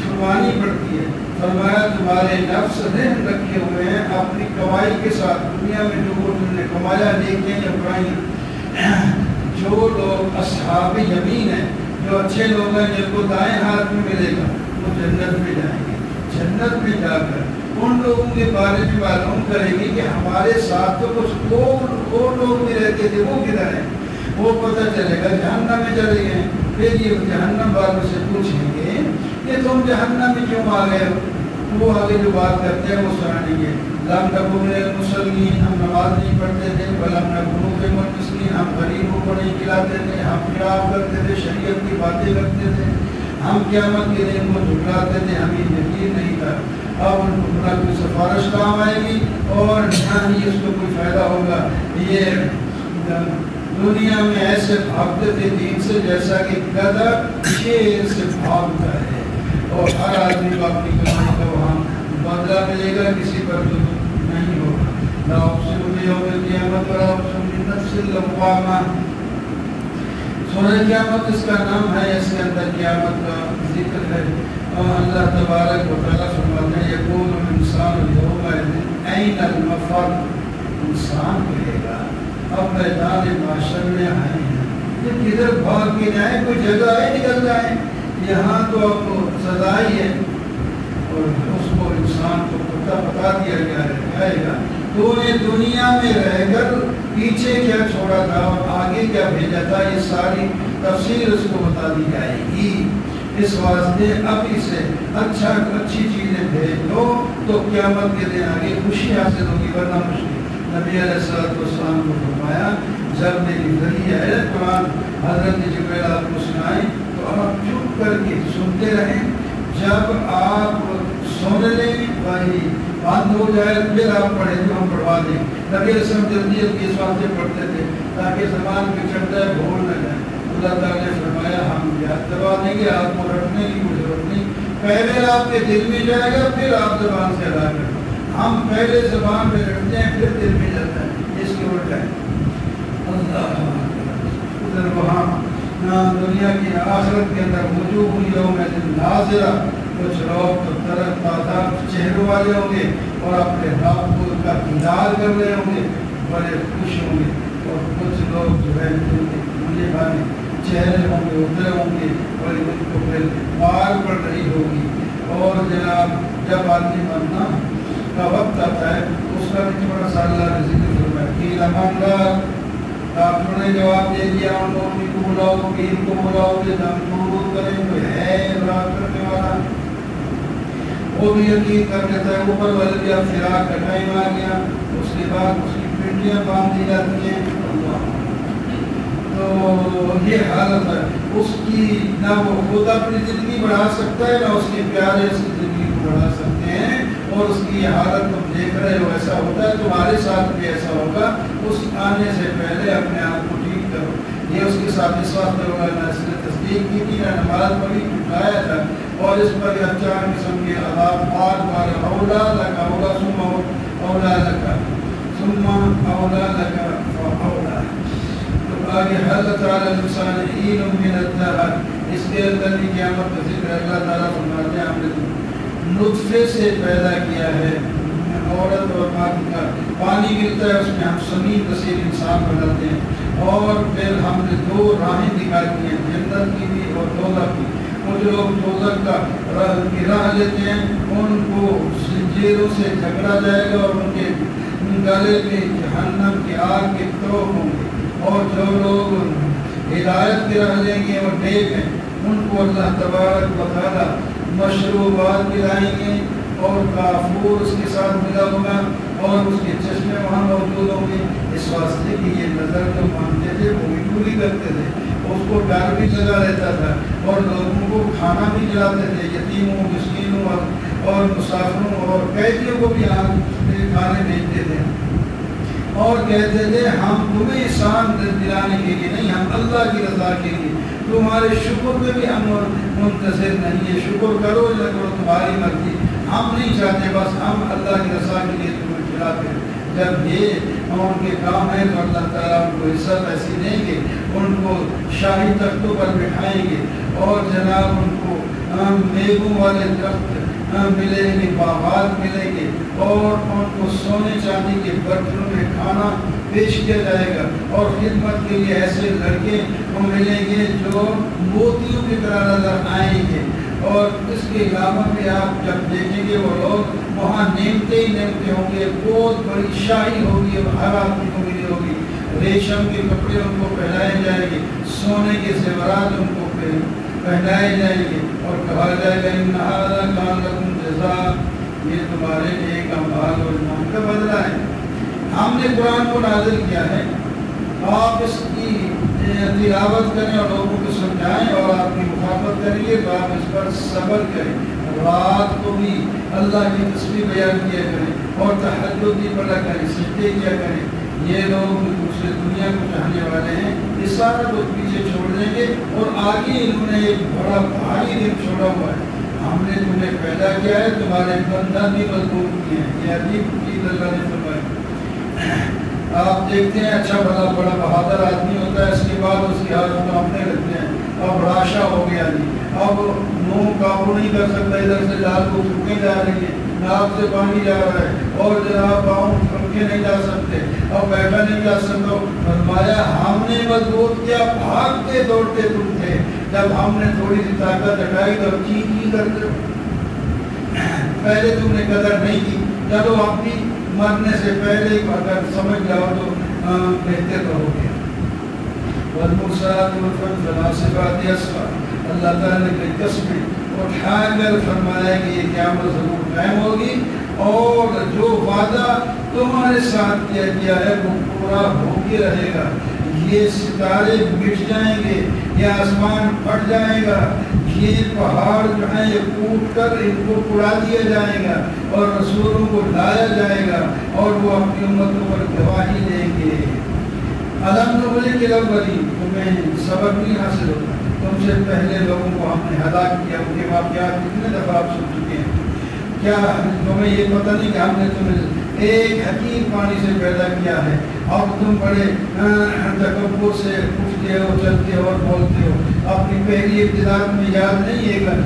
B: چھڑوانی پڑتی ہے. فرمایا تمہارے نفس رہن رکھے ہوئے ہیں اپنی کمائی کے ساتھ, دنیا میں جو تم نے کمایا نیکیاں یا برائیاں. جو لوگ اصحاب یمین ہیں, جو اچھے لوگ ہیں جن کو دائیں ہاتھ میں ملے گا, وہ جنت میں جائیں گے. جنت میں جا کر ان لوگوں کے بارے میں معلوم کریں گے کہ ہمارے ساتھ تو کچھ اور لوگ بھی رہتے تھے, وہ کدھر ہیں, وہ پتہ چلے گا. جہنم میں چلے گئے, پھر یہ جہنم والوں سے پوچھیں گے کہ تم جہنم میں کیوں آ گئے ہو. وہ آگے جو بات کرتے ہیں وہ سنائیں گے, لم نکن من المصلین, ہم نماز نہیں پڑھتے تھے, ولم نکن نطعم المسکین, ہم غریبوں کو نہیں کھلاتے تھے, ہم خلاف کرتے تھے, شریعت کی باتیں کرتے تھے, ہم قیامت کے دن کو جھٹلاتے تھے, ہمیں یقین نہیں تھا. اب ان کو نہ کوئی سفارش کام آئے گی اور نہ ہی اس کو کوئی فائدہ ہوگا. یہ دنیا میں ایسے بھاگتے تھے دین سے جیسا کہ گدھا شیر سے بھاگتا ہے, اور ہر آدمی کو اپنی کمائی کا وہاں بدلہ ملے گا, کسی پر جو نہیں ہوگا. لا اقسم بیوم القیامۃ ولا اقسم بالنفس اللوامہ. سورہ قیامت اس کا نام ہے, اس کے اندر قیامت کا ذکر ہے. اللہ تبارک و تعالیٰ فرماتے ہیں یقول الانسان یومئذ این المفر, انسان کہے گا اب میدان محشر میں آئے ہیں, یہ کدھر بھاگ کے جائیں, کوئی جگہ ہے نکل جائیں, یہاں تو اب سزا ہی ہے. اور اس کو انسان کو بتا دیا جائے گا تو نے دنیا میں رہ کر پیچھے کیا چھوڑا تھا اور آگے کیا بھیجا تھا, یہ ساری تفصیل اس کو بتا دی جائے گی. اس واسطے اب اسے اچھی چیزیں بھیج دو تو قیامت کے دن آگے خوشی حاصل ہوگی, ورنہ مشکل. نبی علیہ السلام کو فرمایا جب میری ذریعہ ہے قرآن حضرت جبریل آپ کو سنائیں تو آپ چپ کر کے سنتے رہیں, جب آپ سن لیں بھائی بند ہو جائے پھر آپ پڑھیں تو ہم پڑھوا دیں. نبی علیہ السلام جلدی اس واسطے پڑھتے تھے تاکہ زبان پہ چڑھ جائے, بھول نہ جائے. اللہ تعالیٰ نے فرمایا ہم یاد کروا دیں گے, آپ کو رٹنے کی کوئی ضرورت نہیں, پہلے آپ کے دل میں جائے گا پھر آپ زبان سے ادا کریں. ہم پہلے زبان پہ رٹتے ہیں پھر دل میں جاتا ہے, اس کی الٹا ہے. اللہ ادھر وہاں دنیا کی آخرت کے اندر وجوہ یومئذ ناظرہ, کچھ لوگ تو طرح تازہ چہروں والے ہوں گے اور اپنے رب کو کا دیدار کر رہے ہوں گے, بڑے خوش ہوں گے. اور کچھ لوگ جو ہے مجھے بھانے چہرے ہوں گے, اترے ہوں گے, اور ان کو پھر مار پڑ رہی ہوگی. اور جناب جب آدمی مرنا کا وقت آتا ہے اس کا بھی تھوڑا سا اللہ نے ذکر فرمایا کہ لمحہ ڈاکٹر نے جواب دے دیا ان لوگوں کو بلاؤ, پیر کو بلاؤ کہ ہم قبول کریں, کوئی ہے ابراہیم کرنے والا, وہ بھی یقین کر لیتا ہے. اوپر والے بھی اب فراق کا ٹائم آ گیا, اس کے بعد اس کی پنڈلیاں باندھ دی جاتی ہیں. تو یہ حالت ہے اس کی, نہ وہ خود اپنی زندگی بڑھا سکتا ہے نہ اس کے پیارے اس کی زندگی کو بڑھا سکتے ہیں. اور اس کی یہ حالت تم دیکھ رہے ہو, ایسا ہوتا ہے تمہارے ساتھ بھی ایسا ہوگا. اس آنے سے پہلے اپنے آپ کو ٹھیک کرو. یہ اس کے ساتھ اس وقت ہوگا نہ اس نے تصدیق کی تھی نہ نماز پڑھی اٹھایا تھا, اور اس پر چار قسم کے عذاب بار بار اولا لگا ہوگا, ثم اولا لگا ثم اولا لگا اولا. تو آگے حضرت تعالی انسان عین من الدہر, اس کے اندر بھی قیامت کا ذکر اللہ تعالیٰ فرماتے ہیں ہم نے نطفے سے پیدا کیا ہے عورت اور مرد کا, پانی ملتا ہے اس میں ہم سمیع کثیر انسان بناتے ہیں, اور پھر ہم نے دو راہیں دکھائی ہیں جنت کی بھی اور دوزخ کی. وہ جو لوگ دوزخ کی راہ لیتے ہیں ان کو زنجیروں سے جھگڑا جائے گا اور ان کے گلے میں جہنم کی آگ کے توق ہوں گے، اور جو لوگ ہدایت کی راہ لیں گے اور نیک ہیں ان کو اللہ تبارک و تعالیٰ مشروبات پلائیں گے اور کافور اس کے ساتھ ملا ہوگا اور اس کے چشمے وہاں موجود ہوں گے، اس واسطے کہ یہ نظر جو مانتے تھے وہ بھی پوری کرتے تھے، اس کو ڈر بھی لگا رہتا تھا اور لوگوں کو کھانا بھی کھلاتے تھے، یتیموں مسکینوں اور مسافروں اور قیدیوں کو بھی کھانے بھیجتے تھے اور کہتے تھے ہم تمہیں احسان دلانے کے لیے نہیں، ہم اللہ کی رضا کے لیے، تمہارے شکر میں بھی ہم منتظر نہیں ہے، شکر کرو یا کرو تمہاری مرضی، ہم نہیں چاہتے، بس ہم اللہ کی رضا کے لیے تمہیں کھلاتے ہیں۔ جب یہ ان کے کام ہے تو اللہ تعالیٰ ان کو عزت ایسی دیں گے، ان کو شاہی تختوں پر بٹھائیں گے اور جناب ان کو میووں والے درخت ملیں گے، باغات ملیں گے اور ان کو سونے چاندی کے برتنوں میں کھانا پیش کیا جائے گا اور خدمت کے لیے ایسے لڑکے ملیں گے جو موتیوں کی طرح نظر آئیں گے، اور اس کے علاوہ بھی آپ جب دیکھیں گے وہ لوگ وہاں نعمتیں ہی نعمتیں ہوں گے، بہت بڑی شاہی ہوگی اور ہر آدمی کو ملی ہوگی، ریشم کے کپڑے ان کو پہنائے جائیں گے، سونے کے زیورات ان کو پہنائے جائیں گے اور کہا جائے گا ان ھذا کان لکم جزاء، یہ تمہارے نیک اعمال اور ایمان کا بدلہ ہے۔ ہم نے قرآن کو نازل کیا ہے، آپ اس کی تلاوت کریں اور لوگوں کو سمجھائیں اور آپ کی مخالفت کریں گے تو آپ اس پر صبر کریں، رات کو بھی اللہ کی تسبیح بیان کیا کریں اور تہجد بھی پڑھا کریں، سجدے کیا کریں۔ یہ لوگ دوسرے دنیا کو چاہنے والے ہیں، یہ سارا کچھ پیچھے چھوڑ دیں گے اور آگے انہوں نے ایک بڑا بھاری دن چھوڑا ہوا ہے۔ ہم نے تمہیں پیدا کیا ہے، تمہارے بندن بھی مضبوط کیے ہیں، یہ عجیب چیز اللہ نے فرمائی۔ آپ دیکھتے ہیں اچھا بھلا بڑا بہادر آدمی ہوتا ہے، اس کے بعد اس کی حالت اپنے لگتے ہیں، اب راشا ہو گیا جی، اب منہ قابو نہیں کر سکتا، ادھر سے لال کو تھوکیں جا رہی ہیں، ناک سے پانی جا رہا ہے اور جناب پاؤں پھڑکے نہیں جا سکتے اور بیٹھا نہیں جا سکتا۔ فرمایا ہم نے مضبوط کیا، بھاگتے دوڑتے تم تھے، جب ہم نے تھوڑی سی طاقت ہٹائی تو چی کرتے ہو، پہلے تم نے قدر نہیں کی، چلو اب بھی مرنے سے پہلے اگر سمجھ جاؤ تو بہتر تو ہو گیا۔ والمرسلات عرفا فالناصبات نصبا، اللہ تعالیٰ نے قسم اٹھا کر فرمایا کہ یہ قیامت ضرور قائم ہوگی اور جو وعدہ تمہارے ساتھ کیا گیا ہے وہ پورا ہو کے رہے گا، یہ ستارے مٹ جائیں گے، یہ آسمان پھٹ جائے گا، یہ پہاڑ جو ہیں یہ ٹوٹ کر ان کو اڑا دیا جائے گا اور رسولوں کو لایا جائے گا اور وہ اپنی امتوں پر گواہی دیں گے۔ الم نہلک الاولین، تمہیں سبق نہیں حاصل ہوتا، تم سے پہلے لوگوں کو ہم نے ہلاک کیا، ان کے واقعات کتنے دفعہ آپ سن چکے ہیں، کیا تمہیں یہ پتہ نہیں کہ ہم نے تمہیں ایک حقیق پانی سے پیدا کیا ہے، اب تم بڑے تکبر سے اٹھتے ہو، چلتے ہو اور بولتے ہو، اپنی پہلی ابتدا میں یاد نہیں ہے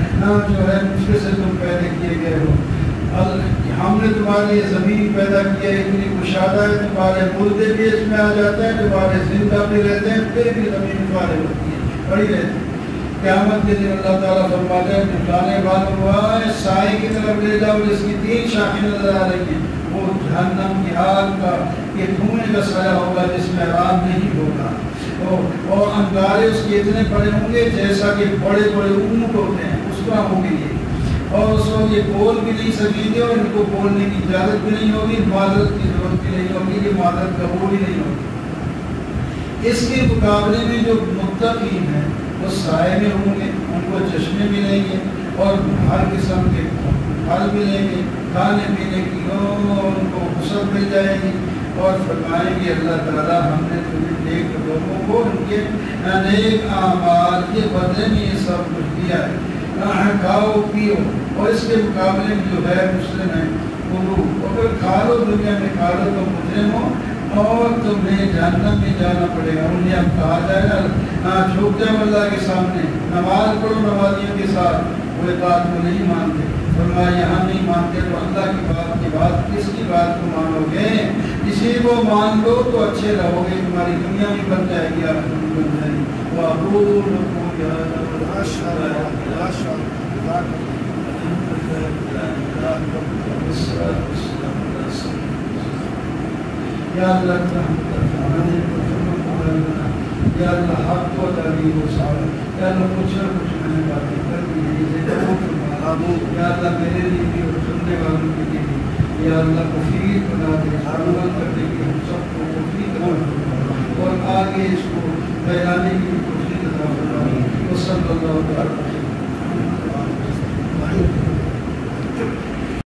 B: جو ہے مشکل سے تم پیدا کیے گئے ہو، ہم نے تمہارے زمین پیدا کیا ہے، اتنی کشادہ ہے، تمہارے مردے بھی اس میں آ جاتے ہیں، تمہارے زندہ بھی رہتے ہیں، پھر بھی زمین تمہارے ہوتی ہے، پڑی رہتی ہے۔ قیامت کے دن اللہ تعالیٰ فرماتا ہے جھٹلانے والوں کو سائے کی طرف لے جاؤ جس کی 3 شاخیں نظر آ رہی ہیں، وہ جہنم کی آگ کا یہ دھوئیں کا سایہ ہوگا جس میں آرام نہیں ہوگا، اور انگارے اس کے اتنے بڑے ہوں گے جیسا کہ بڑے بڑے اونٹ ہوتے ہیں، اس طرح ہوں گے یہ، اور اس وقت یہ بول بھی نہیں سکیں گے اور ان کو بولنے کی اجازت بھی نہیں ہوگی، معذرت کی ضرورت بھی نہیں ہوگی، یہ معذرت قبول ہی نہیں ہوگی۔ اس کے مقابلے میں جو متقین ہیں وہ سائے میں ہوں گے، ان کو چشمے ملیں گے اور ہر قسم کے پھل ملیں گے، کھانے پینے کی اور ان کو وسعت مل جائے گی، اور فرمائیں گے اللہ تعالیٰ ہم نے تمہیں نیک لوگوں کو ان کے نیک اعمال کے بدلے میں یہ سب کچھ دیا ہے، کھاؤ پیو، اور اس کے مقابلے میں جو ہے مسلم ہے گرو، اگر کھا لو دنیا میں کھا لو تو مجرم ہو اور تمہیں جہنم میں جانا پڑے گا۔ انہیں اب کہا جائے گا جھک جاؤ اللہ کے سامنے، نماز پڑھو نمازیوں کے ساتھ، وہ بات کو نہیں مانتے، فرمایا یہاں نہیں مانتے تو اللہ کی بات کس کی بات کو مانو گے؟ اسی کو مان لو تو اچھے رہو گے، تمہاری دنیا بھی بن جائے گی، آپ بن جائے گی۔ یا اللہ یا اللہ حق کو تعلیم و سعادت، یا اللہ کچھ نہ کچھ میں نے باتیں کر دی ہیں، یا اللہ میرے لیے بھی اور سننے والوں کے لیے بھی، یا اللہ مفید بنا دے، عمل کرنے کی ہم سب کو مفید بنا دے، اور آگے اس کو پھیلانے کی توفیق عطا فرما۔ وصلی اللہ تعالی